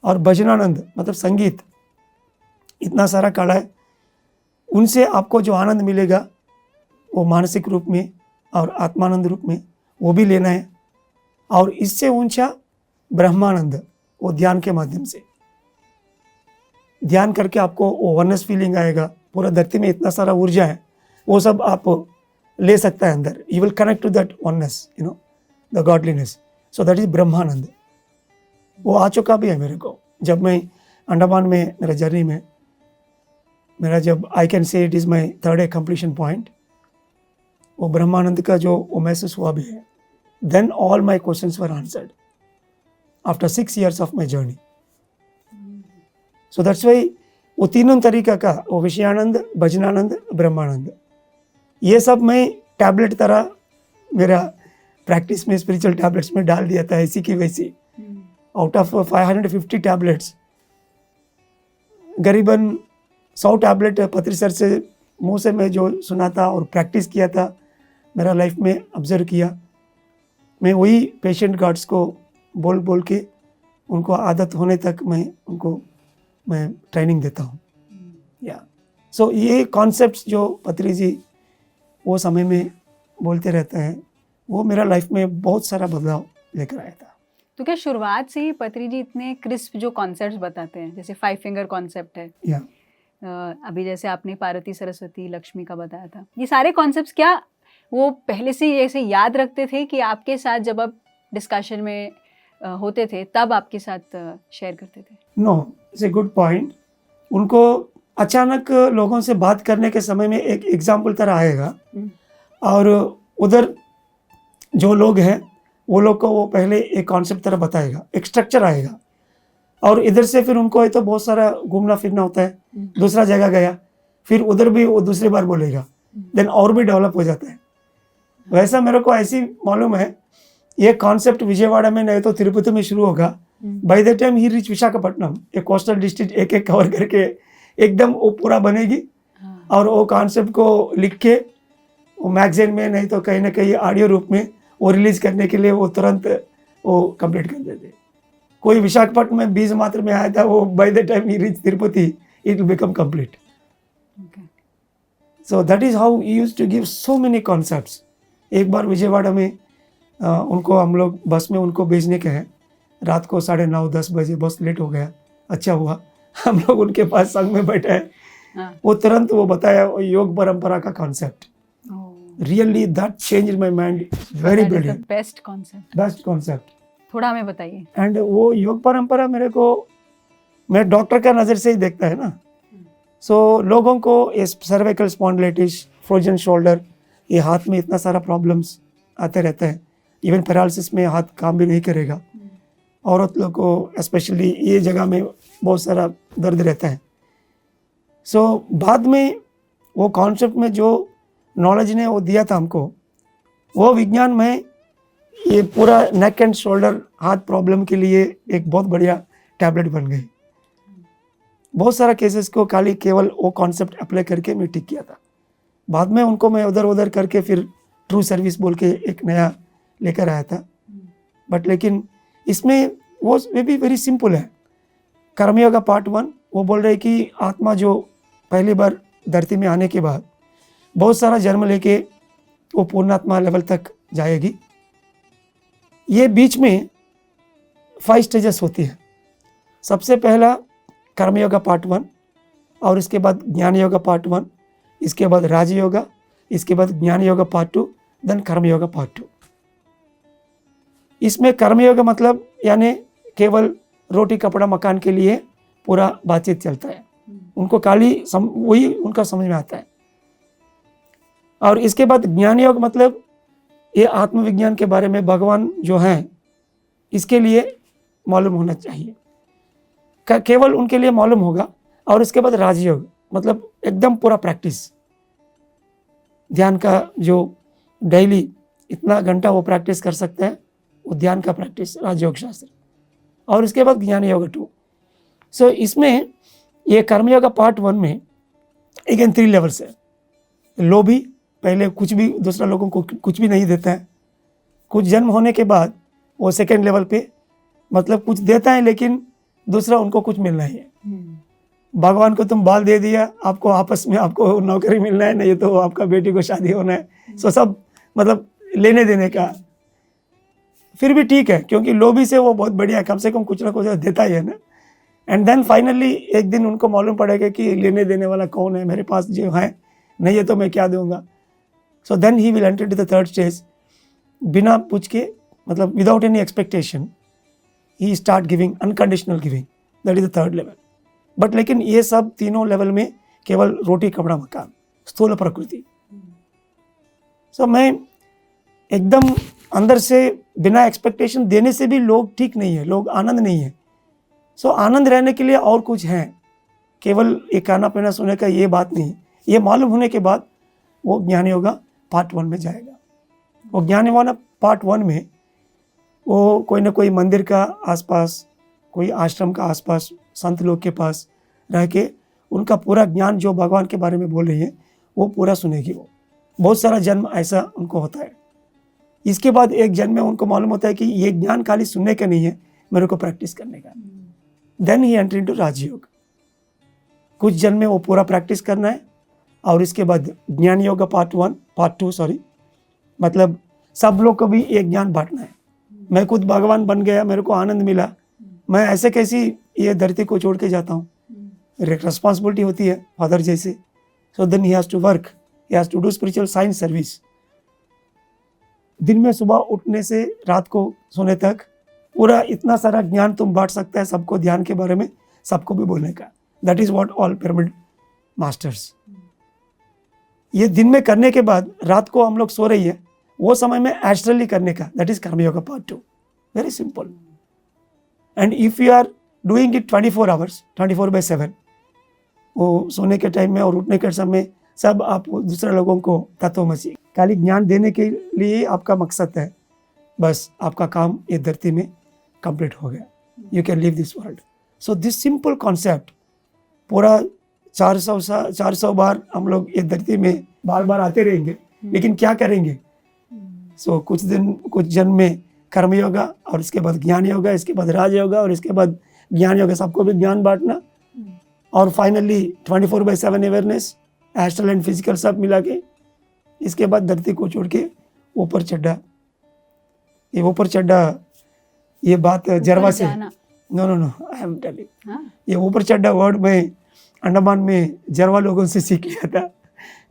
और भजनानंद मतलब संगीत, इतना सारा कला है, उनसे आपको जो आनंद मिलेगा वो मानसिक रूप में और आत्मानंद रूप में, वो भी लेना है। और इससे ऊंचा ब्रह्मानंद, वो ध्यान के माध्यम से ध्यान करके आपको वो वननेस फीलिंग आएगा। पूरा धरती में इतना सारा ऊर्जा है, वो सब आप ले सकता है अंदर। You will connect to that oneness, the godliness. So that is ब्रह्मानंद। वो आ चुका भी है मेरे को। जब मैं अंडमान में मेरा जर्नी में, मेरा जब I can say it is my 3rd completion point, वो ब्रह्मानंद का जो वो महसूस हुआ भी है। Then all my questions were answered after 6 years of my journey. So that's why वो तीनों तरीका का, वो विषयानंद, भजनानंद, ब्रह्मानंद, ये सब मैं टैबलेट तरह मेरा प्रैक्टिस में, स्पिरिचुअल टैबलेट्स में डाल दिया था, ऐसी की वैसी। आउट ऑफ 550 टैबलेट्स, करीबन 100 टैबलेट पत्री सर से मुँह से मैं जो सुना था और प्रैक्टिस किया था, मेरा लाइफ में ऑब्जर्व किया। मैं वही पेशेंट गार्ड्स को बोल बोल के उनको आदत होने तक मैं ट्रेनिंग देता हूँ। या सो ये कॉन्सेप्ट्स जो पत्री जी वो समय में बोलते रहते हैं, वो मेरा लाइफ में बहुत सारा बदलाव लेकर आया था। तो क्या शुरुआत से ही पत्री जी इतने क्रिस्प जो कॉन्सेप्ट्स बताते हैं, जैसे 5 फिंगर कॉन्सेप्ट है, या अभी जैसे आपने पार्वती, सरस्वती, लक्ष्मी का बताया था, ये सारे कॉन्सेप्ट्स क्या वो पहले से ही ऐसे याद रखते थे कि आपके साथ जब आप डिस्कशन में होते थे तब आपके साथ शेयर करते थे? No, it's a good point. उनको अचानक लोगों से बात करने के समय में एक एग्जाम्पल तरह आएगा, और उधर जो लोग हैं वो लोग को वो पहले एक कॉन्सेप्ट तरह बताएगा, एक स्ट्रक्चर आएगा, और इधर से फिर उनको तो बहुत सारा घूमना फिरना होता है। दूसरा जगह गया, फिर उधर भी वो दूसरी बार बोलेगा, देन और भी डेवलप हो जाता है। वैसा मेरे को ऐसी मालूम है, ये कॉन्सेप्ट विजयवाड़ा में नहीं तो तिरुपति में शुरू होगा। Bye the time he reach Visakhapatnam, एक कोस्टल डिस्ट्रिक्ट एक कवर करके एकदम वो पूरा बनेगी। और वो कॉन्सेप्ट को लिख के वो मैगजीन में नहीं तो कहीं ना कहीं ऑडियो रूप में वो रिलीज करने के लिए वो तुरंत वो कंप्लीट कर देते। कोई विशाखापट्टनम में 20 मात्र में आया था, वो by the time he reach Tirupati it will become complete. So that is how he used to give so many concepts. एक बार विजयवाड़ा में उनको हम लोग बस में उनको भेजने के हैं, रात को 9:30-10 बजे बस लेट हो गया। अच्छा हुआ हम लोग उनके पास संग में बैठे हैं। वो तुरंत वो बताया योग परंपरा का concept, Really, that changed my mind. Very That is the brilliant. best concept. Best concept. थोड़ा हमें बताइए. एंड वो योग परंपरा मेरे को, मैं डॉक्टर का नज़र से ही देखता है ना. सो लोगों को ये सर्वाइकल स्पॉन्डिलाइटिस, फ्रोजन शोल्डर, ये हाथ में इतना सारा प्रॉब्लम्स आते रहते हैं. इवन पैरालिसिस में हाथ काम भी नहीं करेगा. औरत लोग को स्पेशली ये जगह में बहुत सारा दर्द रहता है. सो बाद में वो कॉन्सेप्ट में जो नॉलेज ने वो दिया था हमको, वो विज्ञान में ये पूरा नेक एंड शोल्डर हाथ प्रॉब्लम के लिए एक बहुत बढ़िया टैबलेट बन गई. बहुत सारा केसेस को खाली केवल वो कॉन्सेप्ट अप्लाई करके मैं ठीक किया था. बाद में उनको मैं उधर उधर करके फिर ट्रू सर्विस बोल के एक नया लेकर आया था. बट लेकिन इसमें वो भी वेरी सिंपल है. कर्मयोगा पार्ट 1 वो बोल रहे कि आत्मा जो पहली बार धरती में आने के बाद बहुत सारा जन्म लेके वो पूर्णात्मा लेवल तक जाएगी. ये बीच में 5 स्टेजेस होती है. सबसे पहला कर्मयोगा पार्ट 1, और इसके बाद ज्ञान योगा पार्ट 1, इसके बाद राजयोगा, इसके बाद ज्ञान योगा पार्ट 2, देन कर्मयोगा पार्ट 2. इसमें कर्मयोगा मतलब यानी केवल रोटी कपड़ा मकान के लिए पूरा बातचीत चलता है. उनको खाली वही उनका समझ में आता है. और इसके बाद ज्ञान योग मतलब ये आत्मविज्ञान के बारे में भगवान जो हैं इसके लिए मालूम होना चाहिए, केवल उनके लिए मालूम होगा. और इसके बाद राजयोग मतलब एकदम पूरा प्रैक्टिस, ध्यान का जो डेली इतना घंटा वो प्रैक्टिस कर सकते हैं, वो ध्यान का प्रैक्टिस राजयोग शास्त्र. और इसके बाद ज्ञान योग 2. सो इसमें ये कर्मयोगा पार्ट 1 में अगेन 3 लेवल्स है. लोभी पहले कुछ भी दूसरा लोगों को कुछ भी नहीं देता है. कुछ जन्म होने के बाद वो सेकेंड लेवल पे मतलब कुछ देता है लेकिन दूसरा उनको कुछ मिलना ही है. भगवान को तुम बाल दे दिया, आपको आपस में आपको नौकरी मिलना है, नहीं तो आपका बेटी को शादी होना है. सो सब मतलब लेने देने का. फिर भी ठीक है क्योंकि लोभी से वो बहुत बढ़िया, कम से कम कुछ ना कुछ देता ही है ना. एंड देन फाइनली एक दिन उनको मालूम पड़ेगा कि लेने देने वाला कौन है, मेरे पास जो है नहीं है तो मैं क्या दूंगा. So then he will enter to the third stage. बिना पूछ के मतलब without any expectation he start giving, unconditional giving. That is the third level. But लेकिन ये सब तीनों लेवल में केवल रोटी कपड़ा मकान, स्थूल प्रकृति. सो मैं एकदम अंदर से बिना एक्सपेक्टेशन देने से भी लोग ठीक नहीं है, लोग आनंद नहीं है. सो आनंद रहने के लिए और कुछ है, केवल ये खाना पीना सोने का ये बात नहीं. ये मालूम होने के बाद वो ज्ञान योगा पार्ट 1 में जाएगा. वो ज्ञान योगा पार्ट 1 में वो कोई ना कोई मंदिर का आसपास, कोई आश्रम का आसपास, संत लोग के पास रह के उनका पूरा ज्ञान जो भगवान के बारे में बोल रही है वो पूरा सुनेगी. वो बहुत सारा जन्म ऐसा उनको होता है. इसके बाद एक जन्म में उनको मालूम होता है कि ये ज्ञान खाली सुनने का नहीं है, मेरे को प्रैक्टिस करने का. देन ही एंटर इनटू राजयोग. कुछ जन्म में वो पूरा प्रैक्टिस करना है. और इसके बाद ज्ञान योगा पार्ट 2 सॉरी, मतलब सब लोग को भी एक ज्ञान बांटना है. मैं खुद भगवान बन गया, मेरे को आनंद मिला, मैं ऐसे कैसी ये धरती को छोड़ के जाता हूँ. एक रिस्पॉन्सिबिलिटी होती है फादर जैसे. So then he has to work, he has to do spiritual science service. दिन में सुबह उठने से रात को सोने तक पूरा इतना सारा ज्ञान तुम बांट सकता है सबको, ध्यान के बारे में सबको भी बोलने का. That is what all pyramid masters. ये दिन में करने के बाद रात को हम लोग सो रही है, वो समय में एस्ट्रली करने का. That is karmayoga part 2. Very simple. And if you are doing it 24 hours 24/7, वो सोने के टाइम में और उठने के समय सब आप दूसरे लोगों को तत्वमसी खाली ज्ञान देने के लिए आपका मकसद है. बस आपका काम ये धरती में कंप्लीट हो गया. You can leave this world. So this simple concept पूरा 400 बार हम लोग ये धरती में बार बार आते रहेंगे, लेकिन क्या करेंगे. सो कुछ जन्म में कर्म योगा, और इसके बाद ज्ञान योगा, इसके बाद राज योगा, और इसके बाद ज्ञान योगा, सबको भी ज्ञान बांटना. और finally 24/7 awareness, astral and physical सब मिला के. इसके बाद धरती को छोड़ के ऊपर चढ़ा. ये ऊपर चढ़ा ये बात जरवा से, नो आई एम टेलिंग. ये ऊपर चढ़ा वर्ड में अंडमान में जरवा लोगों से सीख लिया था.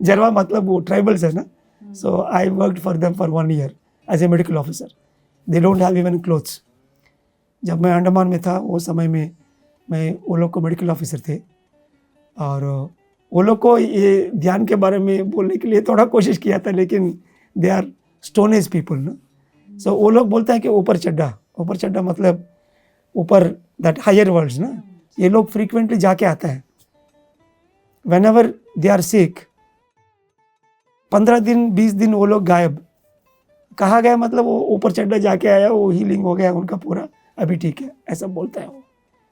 जरवा मतलब वो ट्राइबल्स है ना, So I worked for them for 1 year as a medical officer. They don't have even clothes. जब मैं अंडमान में था वो समय में मैं वो लोग को मेडिकल ऑफिसर थे और वो लोग को ये ध्यान के बारे में बोलने के लिए थोड़ा कोशिश किया था, लेकिन they are stone age people ना. सो वो लोग बोलते हैं कि ऊपर चड्डा मतलब ऊपर दैट हायर वर्ल्ड्स ना. ये लोग फ्रीक्वेंटली जाके आता है. Whenever they are sick 15 दिन 20 दिन वो लोग गायब. कहाँ गए मतलब वो ऊपर चड्डा जाके आया, वो हीलिंग हो गया उनका पूरा, अभी ठीक है, ऐसा बोलता है वो.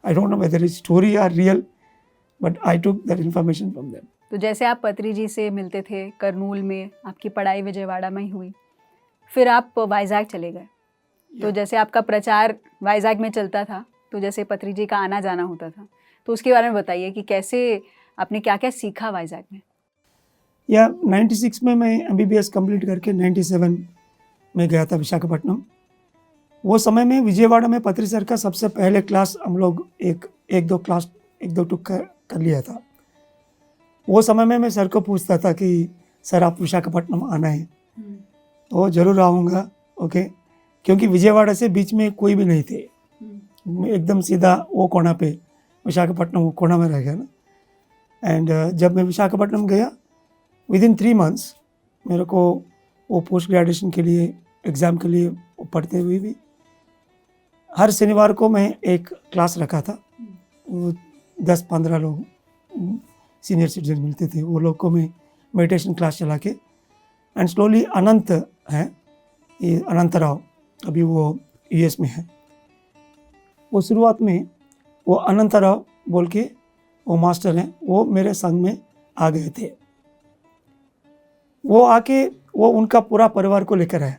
I don't know whether is story are real, but I took that information from them. तो जैसे आप पत्री जी से मिलते थे करनूल में, आपकी पढ़ाई विजयवाड़ा में ही हुई, फिर आप वाइजैक चले गए. तो जैसे आपका प्रचार वाइजैक में चलता था, तो जैसे पत्री जी का आना जाना होता था, तो उसके बारे में बताइए कि कैसे आपने क्या क्या सीखा वाइजैक में. या 96 में मैं MBBS कंप्लीट करके 97 में गया था विशाखापट्टनम. वो समय में विजयवाड़ा में पत्री सर का सबसे पहले क्लास हम लोग एक दो टुक कर लिया था. वो समय में मैं सर को पूछता था कि सर आप विशाखापट्टनम आना है तो ज़रूर आऊँगा, ओके, क्योंकि विजयवाड़ा से बीच में कोई भी नहीं थे. एकदम सीधा वो कोना पे विशाखापट्टनम वो कोना में रह गया ना. एंड जब मैं विशाखापट्टनम गया विदिन 3 months मेरे को वो पोस्ट ग्रेजुएशन के लिए एग्ज़ाम के लिए पढ़ते हुए भी हर शनिवार को मैं एक क्लास रखा था. वो 10-15 लोग सीनियर सिटीजन मिलते थे, वो लोग को मैं मेडिटेशन क्लास चला के. एंड स्लोली अनंत है, ये अनंत राव, अभी वो US में है. वो शुरुआत में वो अनंत राव बोल के वो मास्टर हैं, वो मेरे संग में आ गए थे. वो आके वो उनका पूरा परिवार को लेकर आए.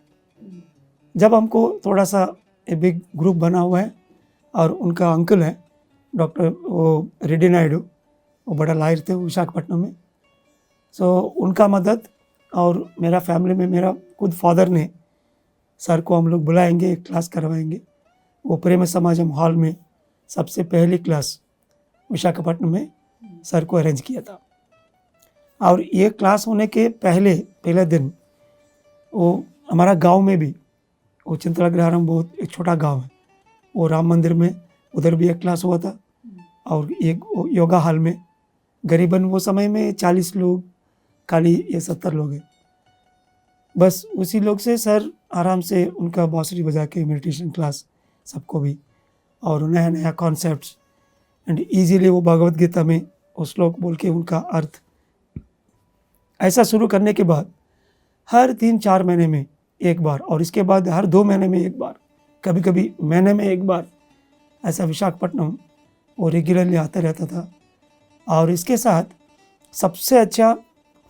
जब हमको थोड़ा सा एक बिग ग्रुप बना हुआ है और उनका अंकल है डॉक्टर वो रेड्डी नायडू, वो बड़ा लायर थे विशाखापट्टनम में. सो उनका मदद और मेरा फैमिली में मेरा खुद फादर ने सर को हम लोग बुलाएंगे, एक क्लास करवाएंगे. वो प्रेम समाजम हॉल में सबसे पहली क्लास विशाखापट्टनम में सर को अरेंज किया था. और ये क्लास होने के पहले दिन वो हमारा गांव में भी, वो चिंतलाग्रहारम बहुत एक छोटा गांव है, वो राम मंदिर में उधर भी एक क्लास हुआ था. और एक योगा हॉल में करीबन वो समय में 40 लोग, खाली ये 70 लोग हैं बस. उसी लोग से सर आराम से उनका बांसुरी बजा के मेडिटेशन क्लास सबको भी, और नया नया कॉन्सेप्ट्स एंड इजीली वो भगवद गीता में वो श्लोक बोल के उनका अर्थ. ऐसा शुरू करने के बाद हर 3-4 महीने में एक बार, और इसके बाद हर 2 महीने में एक बार, कभी कभी महीने में एक बार, ऐसा विशाखापट्टनम वो रेगुलरली आता रहता था. और इसके साथ सबसे अच्छा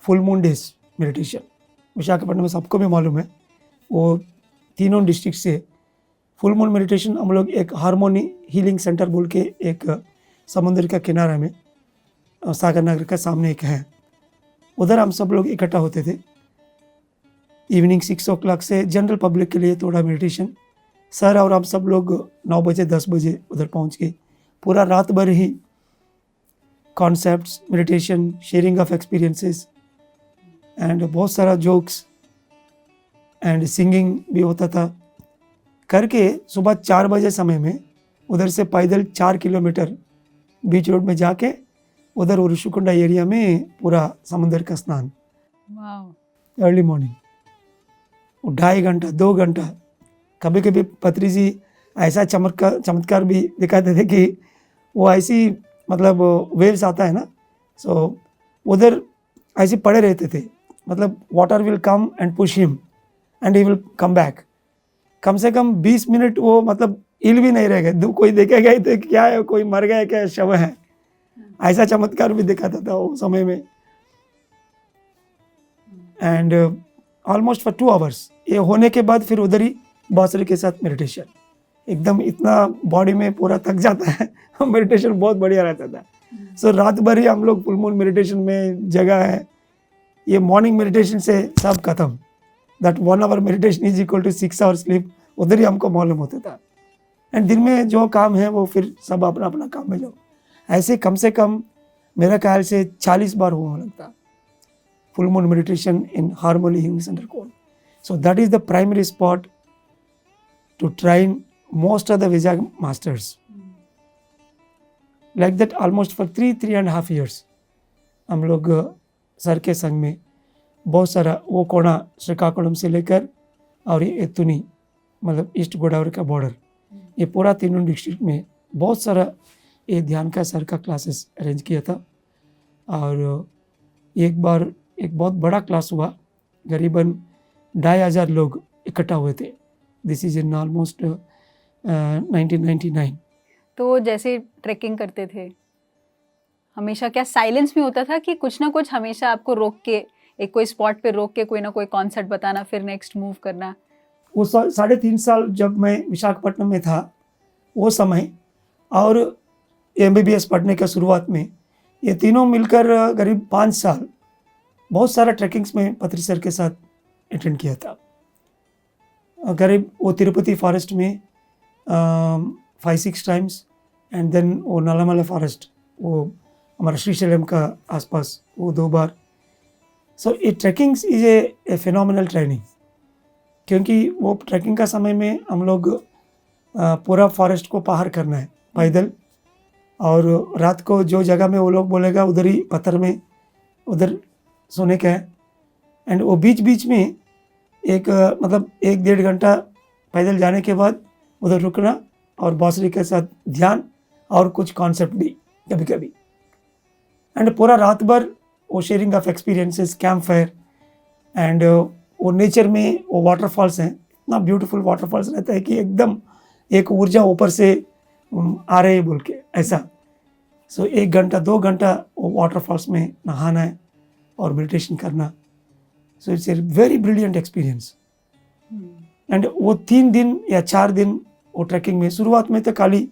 full moon days meditation Visakhapatnam में सबको भी मालूम है. वो तीनों डिस्ट्रिक्ट से फुल मून मेडिटेशन हम लोग एक हार्मोनी हीलिंग सेंटर बोल के एक समुद्र का किनारा में सागर नगर का सामने एक है, उधर हम सब लोग इकट्ठा होते थे. इवनिंग 6 o'clock से जनरल पब्लिक के लिए थोड़ा मेडिटेशन. सर और हम सब लोग 9 बजे 10 बजे उधर पहुंच के पूरा रात भर ही concepts, meditation, sharing of experiences and बहुत सारा जोक्स एंड सिंगिंग भी होता था करके. सुबह 4 बजे समय में उधर से पैदल 4 किलोमीटर बीच रोड में जाके उधर वो ऋषिकुंडा एरिया में पूरा समुद्र का स्नान अर्ली मॉर्निंग. 2.5 घंटा 2 घंटा. कभी कभी पत्री जी ऐसा चमत्कार भी दिखाते थे कि वो ऐसी मतलब वेव्स आता है ना, सो उधर ऐसे पड़े रहते थे, मतलब water will come and push him and he will come back. कम से कम 20 मिनट वो मतलब हिल भी नहीं रह गए. कोई देखेगा ही तो क्या है, कोई मर गया क्या, शव है, ऐसा चमत्कार भी दिखाता था वो समय में. एंड ऑलमोस्ट फॉर 2 hours ये होने के बाद फिर उधर ही बांसुरी के साथ मेडिटेशन. एकदम इतना बॉडी में पूरा थक जाता है मेडिटेशन बहुत बढ़िया रहता था. सो रात भर ही हम लोग फुल मून मेडिटेशन में जगह है. ये मॉर्निंग मेडिटेशन से सब खत्म. That 1 hour meditation is equal to 6 hours sleep, उधर ही हमको मालूम होता था. एंड दिन में जो काम है वो फिर सब अपना अपना काम में जाओ. ऐसे कम से कम मेरा ख्याल से 40 बार हुआ लगता full moon meditation in Harmony Healing Center Code. So that is the primary spot to train most of the Vijay masters. Like that almost for 3.5 years हम लोग सर के संग में बहुत सारा वो कोना श्रीकाकुलम से लेकर और ये तुनी मतलब ईस्ट गोदावरी का बॉर्डर ये पूरा तीनों डिस्ट्रिक्ट में बहुत सारा ये ध्यान का सर का क्लासेस अरेंज किया था। और एक बार एक बहुत बड़ा क्लास हुआ, करीबन 2,500 लोग इकट्ठा हुए थे। This is in almost 1999। तो जैसे ट्रैकिंग करते थे हमेशा क्या साइलेंस में होता था कि कुछ ना कुछ हमेशा आपको रोक के एक कोई स्पॉट पे रोक के कोई ना कोई कॉन्सेप्ट बताना फिर नेक्स्ट मूव करना? वो 3.5 साल जब मैं विशाखापट्टनम में था वो समय और MBBS पढ़ने का शुरुआत में ये तीनों मिलकर करीब 5 साल बहुत सारा ट्रैकिंग्स में पत्री सर के साथ अटेंड किया था। करीब वो तिरुपति फॉरेस्ट में 5-6 टाइम्स एंड देन वो नालामला फॉरेस्ट वो हमारा श्रीशैलम का आसपास वो 2 बार। सो ये ट्रैकिंग्स इज ए फिनोमिनल ट्रेनिंग, क्योंकि वो ट्रैकिंग का समय में हम लोग पूरा फॉरेस्ट को पार करना है पैदल, और रात को जो जगह में वो लोग बोलेगा उधर ही पत्थर में उधर सोने का है। एंड वो बीच बीच में एक मतलब 1-1.5 घंटा पैदल जाने के बाद उधर रुकना और बांसुरी के साथ ध्यान और कुछ कॉन्सेप्ट भी कभी कभी। एंड पूरा रात भर वो sharing of experiences, camp fire and वो नेचर में वो वाटरफॉल्स हैं, इतना ब्यूटीफुल वाटरफॉल्स रहता है कि एकदम एक ऊर्जा ऊपर से आ रहे बोल के ऐसा। सो 1 घंटा 2 घंटा वो वाटरफॉल्स में नहाना है और मेडिटेशन करना। So it's a very brilliant experience. And वो 3 दिन या 4 दिन वो ट्रैकिंग में शुरुआत में तो खाली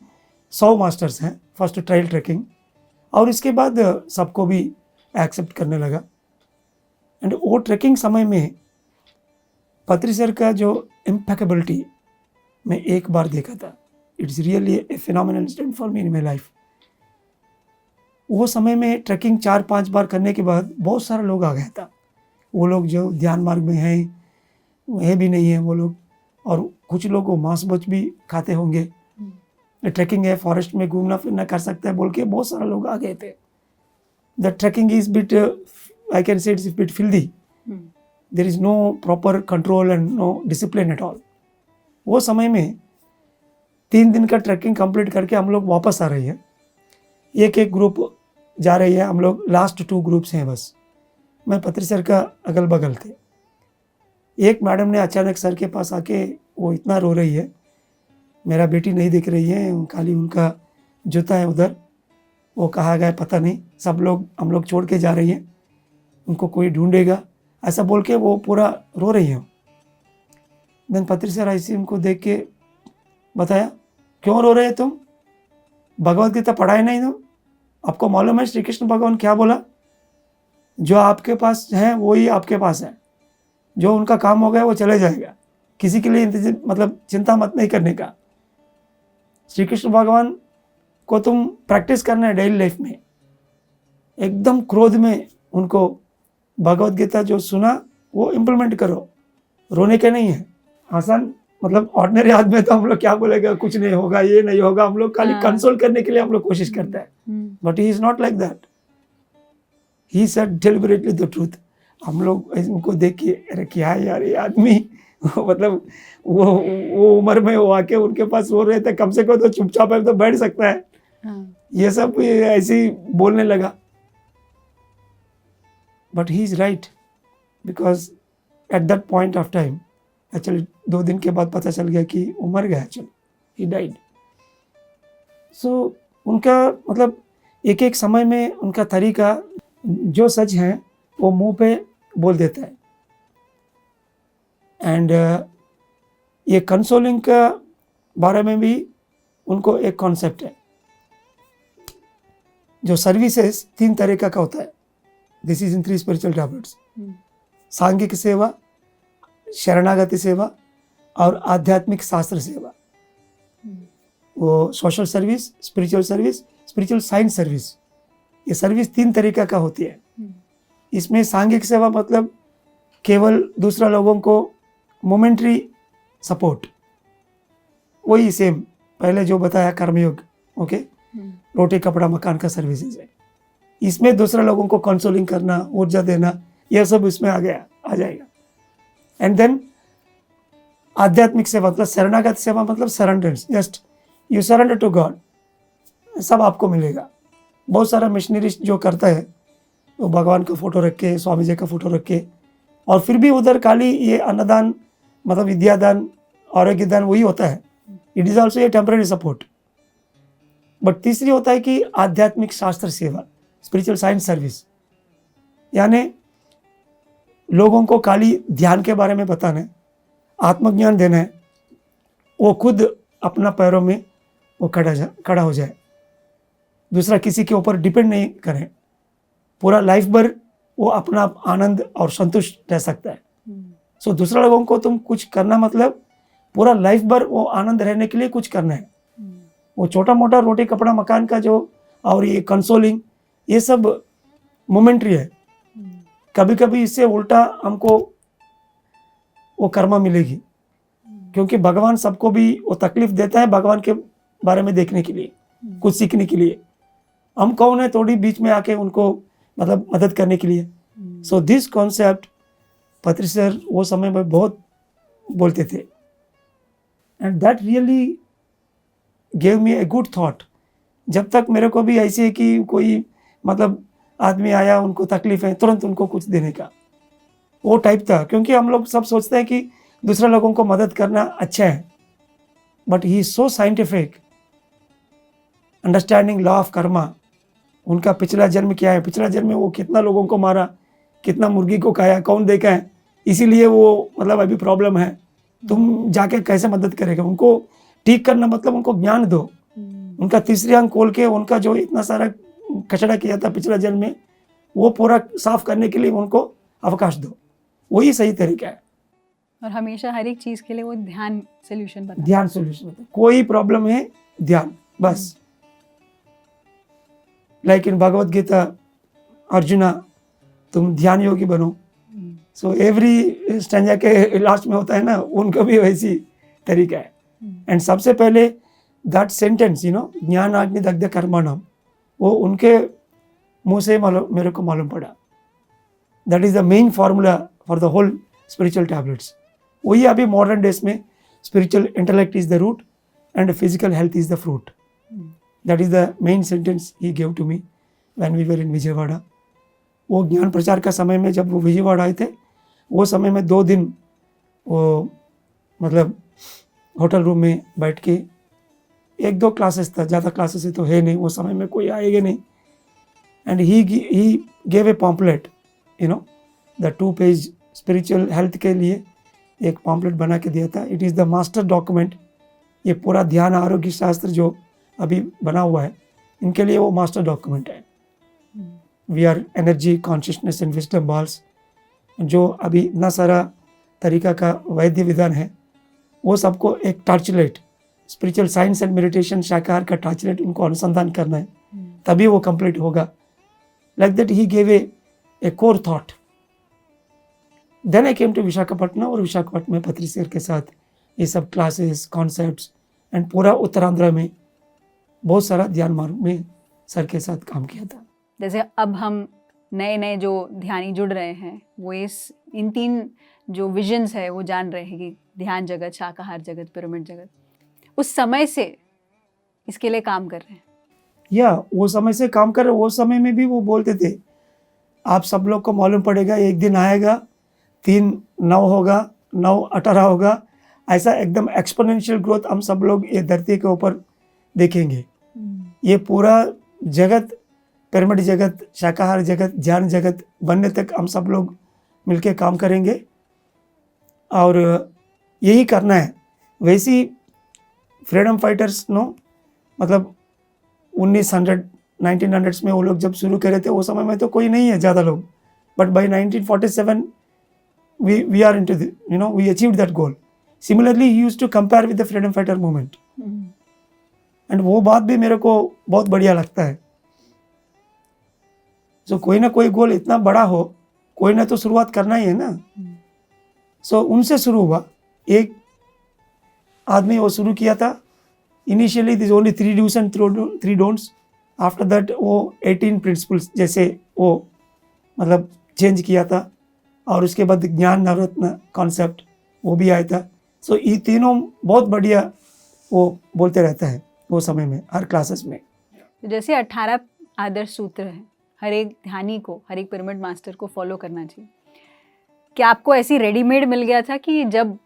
100 मास्टर्स हैं फर्स्ट ट्रायल ट्रैकिंग, और इसके बाद सबको भी एक्सेप्ट करने लगा। एंड वो ट्रैकिंग समय में पत्री सर का जो इम्पेकेबिलिटी मैं एक बार देखा था, it's really a phenomenal incident for me in my life. वो समय में ट्रैकिंग 4-5 बार करने के बाद बहुत सारे लोग आ गया था। वो लोग जो ध्यान मार्ग में हैं है भी नहीं है वो लोग, और कुछ लोग वो मांस भोज भी खाते होंगे। ट्रैकिंग है, फॉरेस्ट में घूमना फिरना कर सकता है बोल के बहुत सारे लोग आ गए थे। The trekking is bit I can say it's bit filthy, there is no proper control and no discipline at all. वो समय में 3 दिन का ट्रैकिंग कंप्लीट करके हम लोग वापस आ रही है, एक ग्रुप जा रही है, हम लोग लास्ट 2 ग्रुप्स हैं बस। मैं पत्री सर का अगल बगल थे। एक मैडम ने अचानक सर के पास आके वो इतना रो रही है, मेरा बेटी नहीं दिख रही है, खाली उनका जूता है उधर, वो कहाँ गए पता नहीं, सब लोग हम लोग छोड़ के जा रही हैं, उनको कोई ढूंढेगा, ऐसा बोल के वो पूरा रो रही है। देन पत्री सर ऐसे उनको देख के बताया, क्यों रो रहे तुम, भगवद गीता पढ़ाए नहीं तुम, आपको मालूम है श्री कृष्ण भगवान क्या बोला, जो आपके पास है वो ही आपके पास है, जो उनका काम हो गया वो चले जाएगा, किसी के लिए मतलब चिंता मत नहीं करने का। श्री कृष्ण भगवान को तुम प्रैक्टिस करना है डेली लाइफ में। एकदम क्रोध में उनको भगवद गीता जो सुना वो इम्प्लीमेंट करो, रोने के नहीं है। आसान मतलब ऑर्डिनरी आदमी तो हम लोग क्या बोलेगा, कुछ नहीं होगा, ये नहीं होगा, हम लोग खाली कंसोल करने के लिए हम लोग कोशिश करते हैं। But he is not like that, he said deliberately the truth. हम लोग उनको देख के अरे क्या है यार ये आदमी मतलब वो उम्र में वो आके उनके पास रो रहे थे, कम से कम तो चुपचाप है तो बैठ सकता है। ये सब ऐसे ही बोलने लगा। But he is right, because at that point of time actually 2 दिन के बाद पता चल गया कि वो मर गया, एक्चुअली ही डाइड। सो उनका मतलब एक समय में उनका तरीका जो सच है वो मुंह पे बोल देता है। एंड ये कंसोलिंग का बारे में भी उनको एक कॉन्सेप्ट है। जो सर्विसेज 3 तरीका का होता है, this is in 3 spiritual tablets, सांघिक सेवा, शरणागति सेवा और आध्यात्मिक शास्त्र सेवा। वो social service, spiritual science service, ये सर्विस 3 तरीका का होती है। इसमें सांघिक सेवा मतलब केवल दूसरा लोगों को मोमेंट्री सपोर्ट, वही सेम पहले जो बताया कर्मयोग, ओके, रोटी कपड़ा मकान का सर्विसेज है। इसमें दूसरा लोगों को कंसोलिंग करना, ऊर्जा देना, यह सब इसमें आ जाएगा। एंड देन आध्यात्मिक सेवा मतलब शरणागत सेवा मतलब surrenders, just you surrender to God, सब आपको मिलेगा। बहुत सारा मिशनरीज जो करता है वो भगवान का फोटो रख के, स्वामी जी का फोटो रख के, और फिर भी उधर खाली ये अन्नदान मतलब विद्यादान, आरोग्य दान वही होता है। It is also a temporary support. But तीसरी होता है कि आध्यात्मिक शास्त्र सेवा, स्पिरिचुअल साइंस सर्विस, यानी लोगों को खाली ध्यान के बारे में बताना है, आत्मज्ञान देना है, वो खुद अपना पैरों में वो खड़ा हो जाए, दूसरा किसी के ऊपर डिपेंड नहीं करें, पूरा लाइफ भर वो अपना आनंद और संतुष्ट रह सकता है। सो दूसरा लोगों को तुम कुछ करना मतलब पूरा लाइफ भर वो आनंद रहने के लिए कुछ करना है। वो छोटा मोटा रोटी कपड़ा मकान का जो और ये कंसोलिंग, ये सब मोमेंट्री है। कभी कभी इससे उल्टा हमको वो कर्मा मिलेगी, क्योंकि भगवान सबको भी वो तकलीफ देता है भगवान के बारे में देखने के लिए, कुछ सीखने के लिए। हम कौन है थोड़ी बीच में आके उनको मतलब मदद करने के लिए। सो दिस कॉन्सेप्ट पत्री सर वो समय में बहुत बोलते थे, and that really gave me a good thought. जब तक मेरे को भी ऐसे कि कोई मतलब आदमी आया, उनको तकलीफ है, तुरंत उनको कुछ देने का वो टाइप था। क्योंकि हम लोग सब सोचते हैं कि दूसरे लोगों को मदद करना अच्छा है, but he is so scientific, understanding law of Karma. उनका पिछला जन्म क्या है, पिछला जन्म में वो कितना लोगों को मारा, कितना मुर्गी को खाया, कौन देखा है, इसीलिए वो मतलब अभी प्रॉब्लम है। तुम जाके कैसे मदद करेगा? उनको ठीक करना मतलब उनको ज्ञान दो, उनका तीसरी आंख खोल के उनका जो इतना सारा कचड़ा किया था पिछला जन्म में, वो पूरा साफ करने के लिए उनको अवकाश दो, वही सही तरीका है। और हमेशा हर एक चीज के लिए वो ध्यान सोल्यूशन बताता है। ध्यान सोल्यूशन होता है, कोई प्रॉब्लम है ध्यान, बस। लाइक इन भगवत गीता, अर्जुना तुम ध्यान योगी बनो। सो एवरी स्टैंजा के लास्ट में होता है ना, उनका भी वैसी तरीका है। एंड सबसे पहले दैट सेंटेंस ज्ञान अग्नि दग्ध कर्मणाम, वो उनके मुंह से मेरे को मालूम पड़ा। That is the main formula for the whole spiritual tablets. वही अभी मॉडर्न डेज में spiritual intellect is the root and physical health is the fruit. That is the main sentence he gave to me when we were in Vijayawada. वो ज्ञान प्रचार का समय में जब वो विजयवाड़ा आए थे, वो समय में 2 दिन वो मतलब होटल रूम में बैठ के 1-2 क्लासेस था, ज़्यादा क्लासेस तो है नहीं, वो समय में कोई आएगा नहीं। And he gave a pamphlet, the 2 page spiritual health के लिए एक पॉम्पलेट बना के दिया था। It is the master document. ये पूरा ध्यान आरोग्य शास्त्र जो अभी बना हुआ है, इनके लिए वो मास्टर डॉक्यूमेंट है। We are energy, consciousness and wisdom balls, जो अभी इतना सारा तरीका का वैद्य विधान है, वो सबको एक torchlight, spiritual science and meditation शाकाहार का टॉर्चलाइट उनको अनुसंधान करना है, तभी वो कंप्लीट होगा। Like that he gave a core thought. Then I came to Visakhapatnam, और विशाखापट्टनम में पत्री सर के साथ ये सब क्लासेस, कॉन्सेप्ट्स, एंड पूरा उत्तरांध्र में बहुत सारा ध्यान मार्ग में सर के साथ काम किया था। जैसे अब हम नए नए जो ध्यानी जुड़ रहे हैं, वो इन 3 जो विजन्स है वो जान रहे हैं कि ध्यान जगत, शाकाहार जगत, पिरामिड जगत, उस समय से इसके लिए काम कर रहे हैं। या वो समय से काम कर रहे, वो समय में भी वो बोलते थे आप सब लोग को मालूम पड़ेगा, एक दिन आएगा 3-9 होगा, 9-18 होगा, ऐसा एकदम एक्सपोनेंशियल ग्रोथ हम सब लोग ये धरती के ऊपर देखेंगे। ये पूरा जगत, पिरामिड जगत, शाकाहार जगत, ध्यान जगत बनने तक हम सब लोग मिलके काम करेंगे, और यही करना है। वैसी फ्रीडम फाइटर्स मतलब 1900-1900s में वो लोग जब शुरू करे थे, वो समय में तो कोई नहीं है ज़्यादा लोग, but by 1947 we are into we achieved that goal. Similarly he used to compare with the freedom fighter movement, and वो बात भी मेरे को बहुत बढ़िया लगता है। कोई ना कोई गोल इतना बड़ा हो कोई ना तो शुरुआत करना ही है ना। सो उनसे शुरू हुआ। एक आदमी वो शुरू किया था। Initially this only 3 do's and 3 don'ts। After that वो 18 प्रिंसिपल्स जैसे वो मतलब चेंज किया था। और उसके बाद ज्ञान नवरत्न कॉन्सेप्ट वो भी आया था। सो ये तीनों बहुत बढ़िया वो बोलते रहता है वो समय में हर क्लासेस में। जैसे 18 आदर्श सूत्र हैं, हर एक ध्यानी को, हर एक पिरामिड मास्टर को फॉलो करना चाहिए। क्या आपको ऐसी रेडीमेड मिल गया था कि जब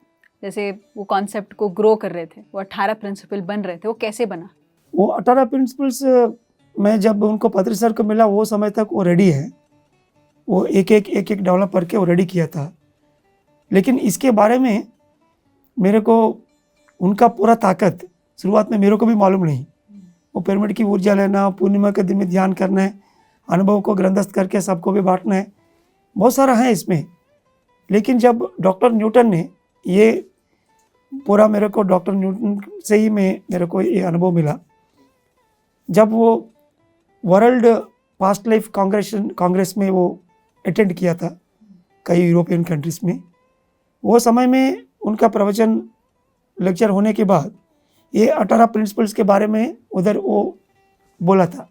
जैसे वो कॉन्सेप्ट को ग्रो कर रहे थे, वो 18 प्रिंसिपल बन रहे थे, वो कैसे बना? वो 18 प्रिंसिपल्स मैं जब उनको पत्री सर को मिला वो समय तक वो रेडी है। वो एक एक डेवलप करके वो रेडी किया था। लेकिन इसके बारे में मेरे को उनका पूरा ताकत शुरुआत में मेरे को भी मालूम नहीं। वो पिरामिड की ऊर्जा लेना, पूर्णिमा के दिन में ध्यान करना है, अनुभव को ग्रंथस्थ करके सबको भी बांटना है, बहुत सारा है इसमें। लेकिन जब डॉक्टर न्यूटन ने ये पूरा मेरे को डॉक्टर न्यूटन से ही मेरे को ये अनुभव मिला। जब वो वर्ल्ड पास्ट लाइफ कांग्रेस में वो अटेंड किया था कई यूरोपियन कंट्रीज़ में, वो समय में उनका प्रवचन लेक्चर होने के बाद ये 18 प्रिंसिपल्स के बारे में उधर वो बोला था।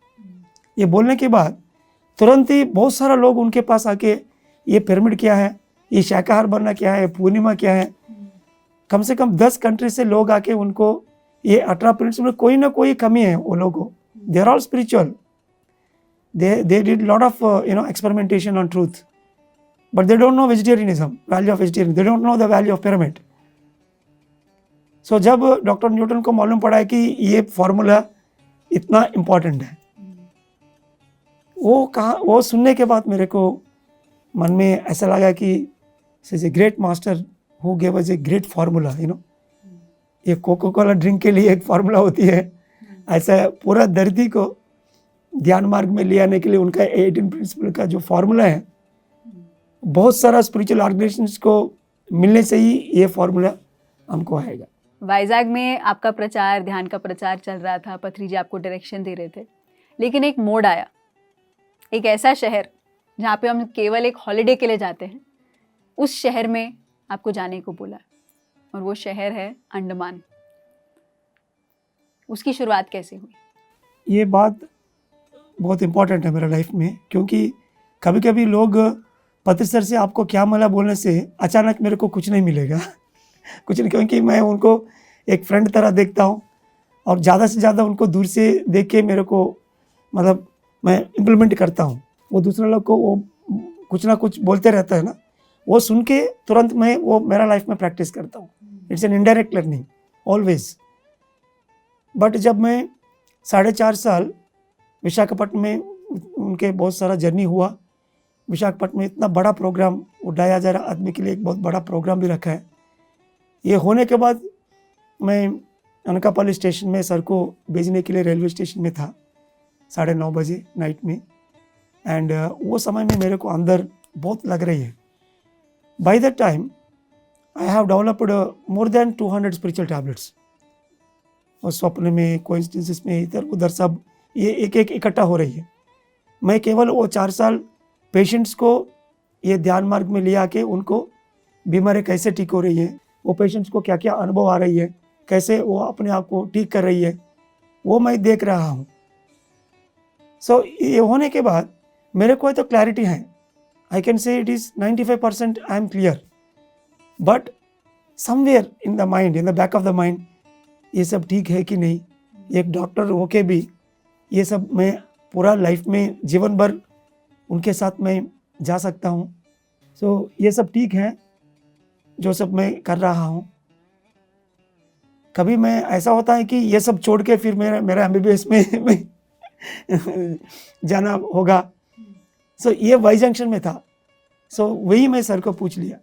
ये बोलने के बाद तुरंत ही बहुत सारा लोग उनके पास आके ये पिरामिड क्या है, ये शाकाहार बनना क्या है, पूर्णिमा क्या है, कम से कम 10 कंट्री से लोग आके उनको ये 18 प्रिंसिपल कोई ना कोई कमी है वो लोगों को। They are all spiritual, they did lot of experimentation on truth, but they don't know vegetarianism, value of vegetarianism, they don't know the value of pyramid। so जब डॉक्टर न्यूटन को मालूम पड़ा है कि ये फॉर्मूला इतना इम्पोर्टेंट है, वो सुनने के बाद मेरे को मन में ऐसा लगा कि is a great master who gave us a great formula. ये कोका कोला ड्रिंक के लिए एक फार्मूला होती है, ऐसा पूरा धरती को ध्यान मार्ग में ले आने के लिए उनका 18 प्रिंसिपल का जो फार्मूला है, बहुत सारा स्पिरिचुअल ऑर्गेनाइजेशंस को मिलने से ही ये फार्मूला हमको आएगा। वाइजैग में आपका प्रचार, ध्यान का प्रचार चल रहा था, पथरी जी आपको डायरेक्शन दे रहे थे, लेकिन एक मोड़ आया, एक ऐसा शहर जहाँ पे हम केवल एक हॉलिडे के लिए जाते हैं, उस शहर में आपको जाने को बोला, और वो शहर है अंडमान। उसकी शुरुआत कैसे हुई? ये बात बहुत इम्पोर्टेंट है मेरे लाइफ में, क्योंकि कभी कभी लोग पत्र सर से आपको क्या मिला बोलने से अचानक मेरे को कुछ नहीं मिलेगा कुछ नहीं, क्योंकि मैं उनको एक फ्रेंड तरह देखता हूँ और ज़्यादा से ज़्यादा उनको दूर से देख के मेरे को मतलब मैं इम्प्लीमेंट करता हूँ। वो दूसरे लोग को वो कुछ ना कुछ बोलते रहता है ना, वो सुन के तुरंत मैं वो मेरा लाइफ में प्रैक्टिस करता हूँ। It's an indirect learning always. But जब मैं 4.5 साल विशाखापट्टनम में उनके बहुत सारा जर्नी हुआ, विशाखापट्टनम में इतना बड़ा प्रोग्राम, वो 2,500 आदमी के लिए एक बहुत बड़ा प्रोग्राम भी रखा है। ये होने के बाद मैं अनकापल्ली स्टेशन में सर को भेजने के लिए रेलवे स्टेशन में था 9:30 बजे नाइट में, एंड वो समय में मेरे को अंदर बहुत लग रही है। By that time I have developed more than 200 spiritual tablets. और स्वप्न में, कोइंसिडेंसेस में, इधर उधर सब ये एक एक इकट्ठा हो रही है। मैं केवल वो 4 साल पेशेंट्स को ये ध्यान मार्ग में ले आके उनको बीमारी कैसे ठीक हो रही है, वो पेशेंट्स को क्या क्या अनुभव आ रही है, कैसे वो अपने आप को ठीक कर रही है, वो मैं देख रहा हूँ। सो ये होने के बाद मेरे को तो क्लैरिटी है, आई can say it is 95% I am clear, but somewhere in the mind, in the back of the mind, ये सब ठीक है कि नहीं। एक डॉक्टर होके भी ये सब मैं पूरा लाइफ में जीवन भर उनके साथ मैं जा सकता हूँ। सो ये सब ठीक है जो सब मैं कर रहा हूँ। कभी मैं ऐसा होता है कि ये सब छोड़ के फिर मेरा MBBS में जाना होगा। सो ये वाई जंक्शन में था। सो वही मैं सर को पूछ लिया,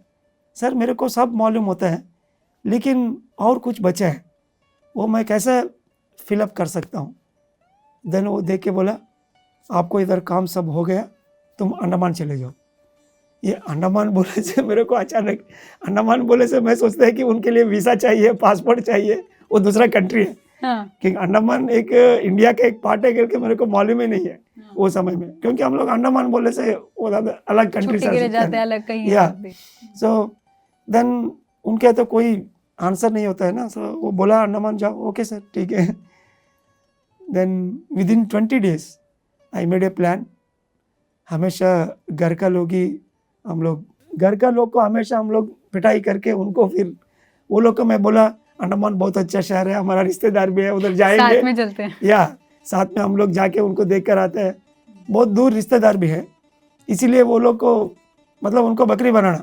सर मेरे को सब मालूम होता है लेकिन और कुछ बचा है, वो मैं कैसे फिलअप कर सकता हूँ। देन वो देख के बोला, आपको इधर काम सब हो गया, तुम अंडमान चले जाओ। ये अंडमान बोले से मेरे को अचानक, अंडमान बोले से मैं सोचता है कि उनके लिए वीज़ा चाहिए, पासपोर्ट चाहिए, वो दूसरा कंट्री है। हाँ। कि अंडमान एक इंडिया का एक पार्ट है करके मेरे को मालूम ही नहीं है। हाँ। वो समय में, क्योंकि हम लोग अंडमान बोलने से वो अलग कंट्री छुट्टी के लिए जाते हैं अलग कहीं या अलग देश। सो देन उनके तो कोई आंसर नहीं होता है ना, सो वो बोला अंडमान जाओ, ओके सर ठीक है। Then within 20 days I made a plan. हमेशा घर का लोग ही हम लोग, घर का लोग को हमेशा हम लोग पिटाई करके उनको, फिर वो लोग को मैं बोला अंडमान बहुत अच्छा शहर है, हमारा रिश्तेदार भी है, उधर जाएंगे, साथ में चलते हैं। या साथ में हम लोग जाके उनको देख कर आते हैं, बहुत दूर रिश्तेदार भी है, इसीलिए वो लोग को मतलब उनको बकरी बनाना,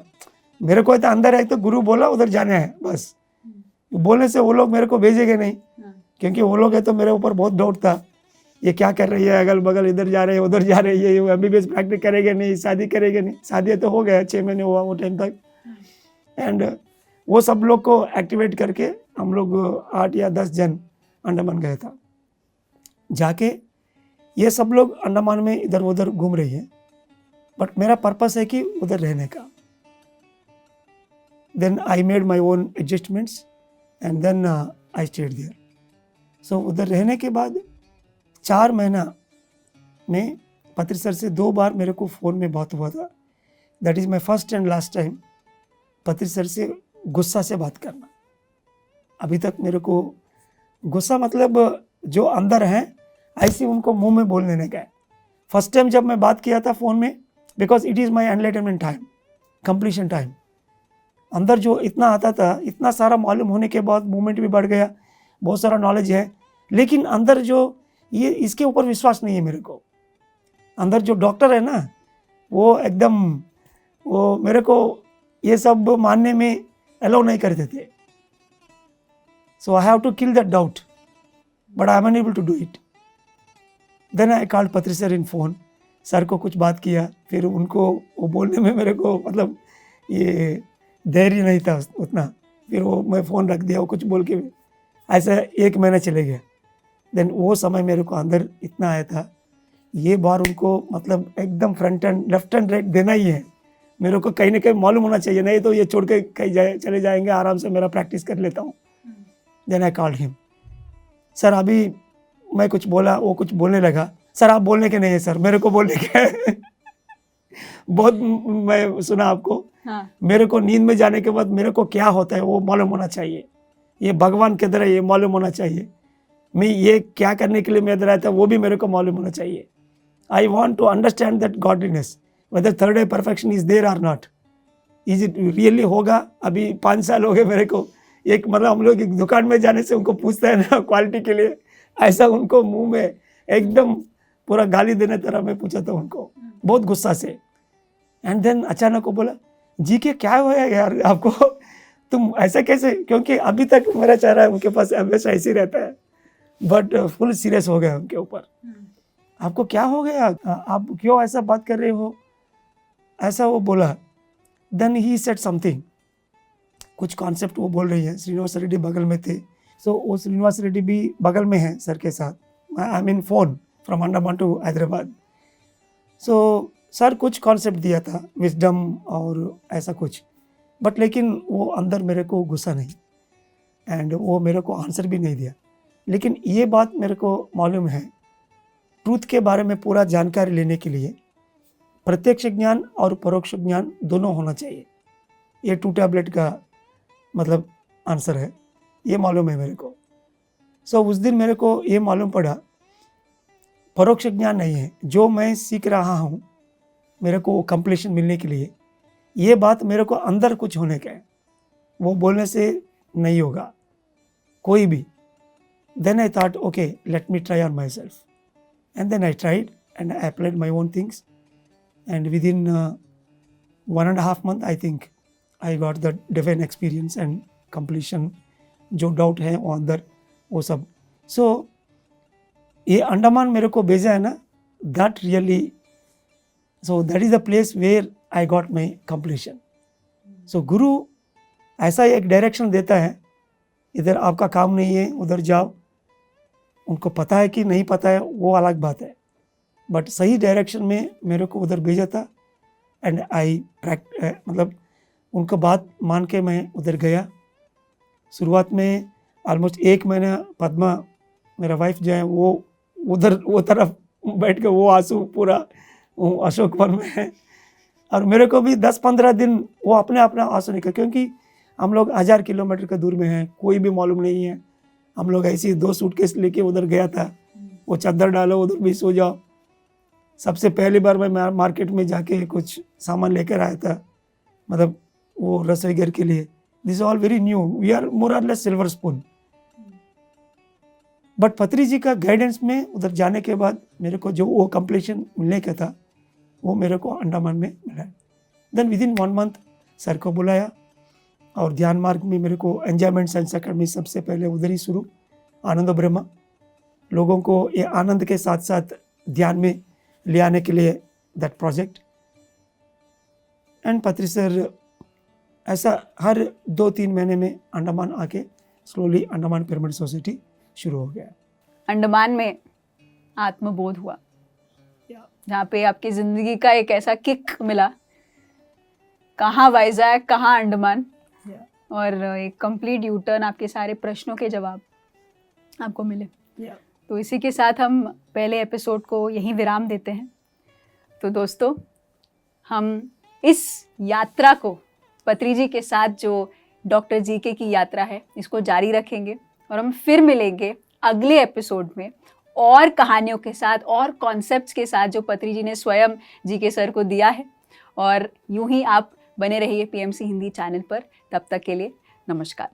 मेरे को तो अंदर है तो गुरु बोला उधर जाना है बस, बोलने से वो लोग मेरे को भेजेंगे नहीं, क्योंकि वो लोग है तो मेरे ऊपर बहुत डाउट था, ये क्या कर रही है, अगल बगल इधर जा रहे हैं उधर जा रही है, ये MBBS प्रैक्टिस करेंगे नहीं, शादी करेंगे नहीं, शादी तो हो गया 6 महीने हुआ वो टाइम तक। एंड वो सब लोग को एक्टिवेट करके हम लोग 8 या 10 जन अंडमान गए था। जाके ये सब लोग अंडमान में इधर उधर घूम रही है, बट मेरा पर्पस है कि उधर रहने का। Then I made my own adjustments and then I stayed there. So उधर रहने के बाद 4 महीना में पत्री सर से 2 बार मेरे को फ़ोन में बात हुआ था। That is my first and last time पत्री सर से गुस्सा से बात करना। अभी तक मेरे को गुस्सा मतलब जो अंदर है ऐसे उनको मुंह में बोल देने का है। फर्स्ट टाइम जब मैं बात किया था फ़ोन में, because it is my enlightenment time, completion time, अंदर जो इतना आता था, इतना सारा मालूम होने के बाद मूवमेंट भी बढ़ गया, बहुत सारा नॉलेज है, लेकिन अंदर जो ये इसके ऊपर विश्वास नहीं है मेरे को। अंदर जो डॉक्टर है ना वो एकदम वो मेरे को ये सब मानने में अलाउ नहीं करते थे। So I have to kill that doubt, but I am unable to do it. Then I called Patri sir in phone, sir को कुछ बात किया, फिर उनको वो बोलने में मेरे को मतलब ये धैर्य नहीं था उतना, फिर वो मैं फ़ोन रख दिया, वो कुछ बोल के ऐसा 1 महीना चले गया। देन वो समय मेरे को अंदर इतना आया था, ये बार उनको मतलब एकदम front end left and right देना ही है, मेरे को कहीं ना कहीं मालूम होना चाहिए, नहीं तो ये छोड़ के कहीं चले जाएंगे, आराम से मेरा प्रैक्टिस कर लेता हूँ। Then I called him, sir अभी मैं कुछ बोला, वो कुछ बोलने लगा, सर आप बोलने के नहीं है सर, मेरे को बोलने के है। बहुत मैं सुना आपको, हाँ। मेरे को नींद में जाने के बाद मेरे को क्या होता है वो मालूम होना चाहिए, ये भगवान किधर है ये मालूम होना चाहिए, मैं ये क्या करने के लिए मैं इधर आया था वो भी मेरे को मालूम होना चाहिए। I want to understand that godliness, whether third eye perfection is there or not, is it really होगा। अभी 5 साल हो गए मेरे को, एक मतलब हम लोग एक दुकान में जाने से उनको पूछते हैं ना क्वालिटी के लिए, ऐसा उनको मुंह में एकदम पूरा गाली देने तरह मैं पूछा था उनको बहुत गुस्सा से। एंड देन अचानक वो बोला, जी के क्या हुआ है यार आपको, तुम ऐसा कैसे, क्योंकि अभी तक मेरा चेहरा उनके पास हमेशा ऐसे ही रहता है, बट फुल सीरियस हो गया उनके ऊपर, आपको क्या हो गया, आप क्यों ऐसा बात कर रहे हो, ऐसा वो बोला। देन ही सेड समथिंग, कुछ कॉन्सेप्ट वो बोल रही है, श्रीनिवास रेड्डी बगल में थे, सो वो श्रीनिवास रेड्डी भी बगल में है सर के साथ, I mean phone from Andaman to Hyderabad. So sir कुछ कॉन्सेप्ट दिया था विजडम और ऐसा कुछ, बट लेकिन वो अंदर मेरे को गुस्सा नहीं, एंड वो मेरे को आंसर भी नहीं दिया। लेकिन ये बात मेरे को मालूम है, ट्रूथ के बारे में पूरा जानकारी लेने के लिए प्रत्यक्ष ज्ञान और परोक्ष ज्ञान दोनों होना चाहिए। ये 2 टैबलेट का मतलब आंसर है, ये मालूम है मेरे को। सो उस दिन मेरे को ये मालूम पड़ा परोक्ष ज्ञान नहीं है, जो मैं सीख रहा हूँ मेरे को कंप्लीशन मिलने के लिए, ये बात मेरे को अंदर कुछ होने का है, वो बोलने से नहीं होगा कोई भी। Then I thought okay let me try on myself, and then I tried and I applied my own things, and within 1.5 month I think I got the divine experience and completion. जो doubt है वो अंदर वो सब। सो ये अंडमान मेरे को भेजा है ना, that really, so that is the place where I got my completion. So गुरु ऐसा एक डायरेक्शन देता है, इधर आपका काम नहीं है उधर जाओ, उनको पता है कि नहीं पता है वो अलग बात है, बट सही डायरेक्शन में मेरे को उधर भेजा था। एंड आई मतलब उनका बात मान के मैं उधर गया। शुरुआत में ऑलमोस्ट 1 महीना पद्मा मेरा वाइफ जो है वो उधर वो तरफ बैठ के वो आंसू पूरा वो अशोक वन में है। और मेरे को भी 10-15 दिन वो अपने अपना आंसू निकल, क्योंकि हम लोग 1000 किलोमीटर के दूर में हैं, कोई भी मालूम नहीं है। हम लोग ऐसे ही 2 सूटकेस लेके उधर गया था, वो चादर डालो उधर भी सो जाओ। सबसे पहली बार मैं मार्केट में जाके कुछ सामान लेकर आया था, मतलब वो रसोई घर के लिए। This all very new, we are more or less silver spoon. But पत्री जी का गाइडेंस में उधर जाने के बाद मेरे को जो वो कंप्लीशन मिलने का था वो मेरे को अंडमान में मिला। Then within 1 month sir को बुलाया और ध्यान मार्ग में मेरे को एंजॉयमेंट साइंस अकेडमी सबसे पहले उधर ही शुरू, आनंद ब्रह्मा। लोगों को ये आनंद के साथ साथ ध्यान में ले आने के लिए दैट प्रोजेक्ट। एंड पत्री सर ऐसा हर 2-3 महीने में अंडमान आके स्लोली अंडमान पिरामिड सोसाइटी शुरू हो गया। अंडमान में आत्मबोध हुआ, जहाँ पे आपकी ज़िंदगी का एक ऐसा किक मिला, कहाँ वाइजैक कहाँ अंडमान, और एक कंप्लीट यू टर्न, आपके सारे प्रश्नों के जवाब आपको मिले। तो इसी के साथ हम पहले एपिसोड को यहीं विराम देते हैं। तो दोस्तों, हम इस यात्रा को पत्री जी के साथ, जो डॉक्टर जीके की यात्रा है, इसको जारी रखेंगे और हम फिर मिलेंगे अगले एपिसोड में और कहानियों के साथ और कॉन्सेप्ट्स के साथ जो पत्री जी ने स्वयं जीके सर को दिया है। और यूं ही आप बने रहिए पीएमसी हिंदी चैनल पर। तब तक के लिए नमस्कार।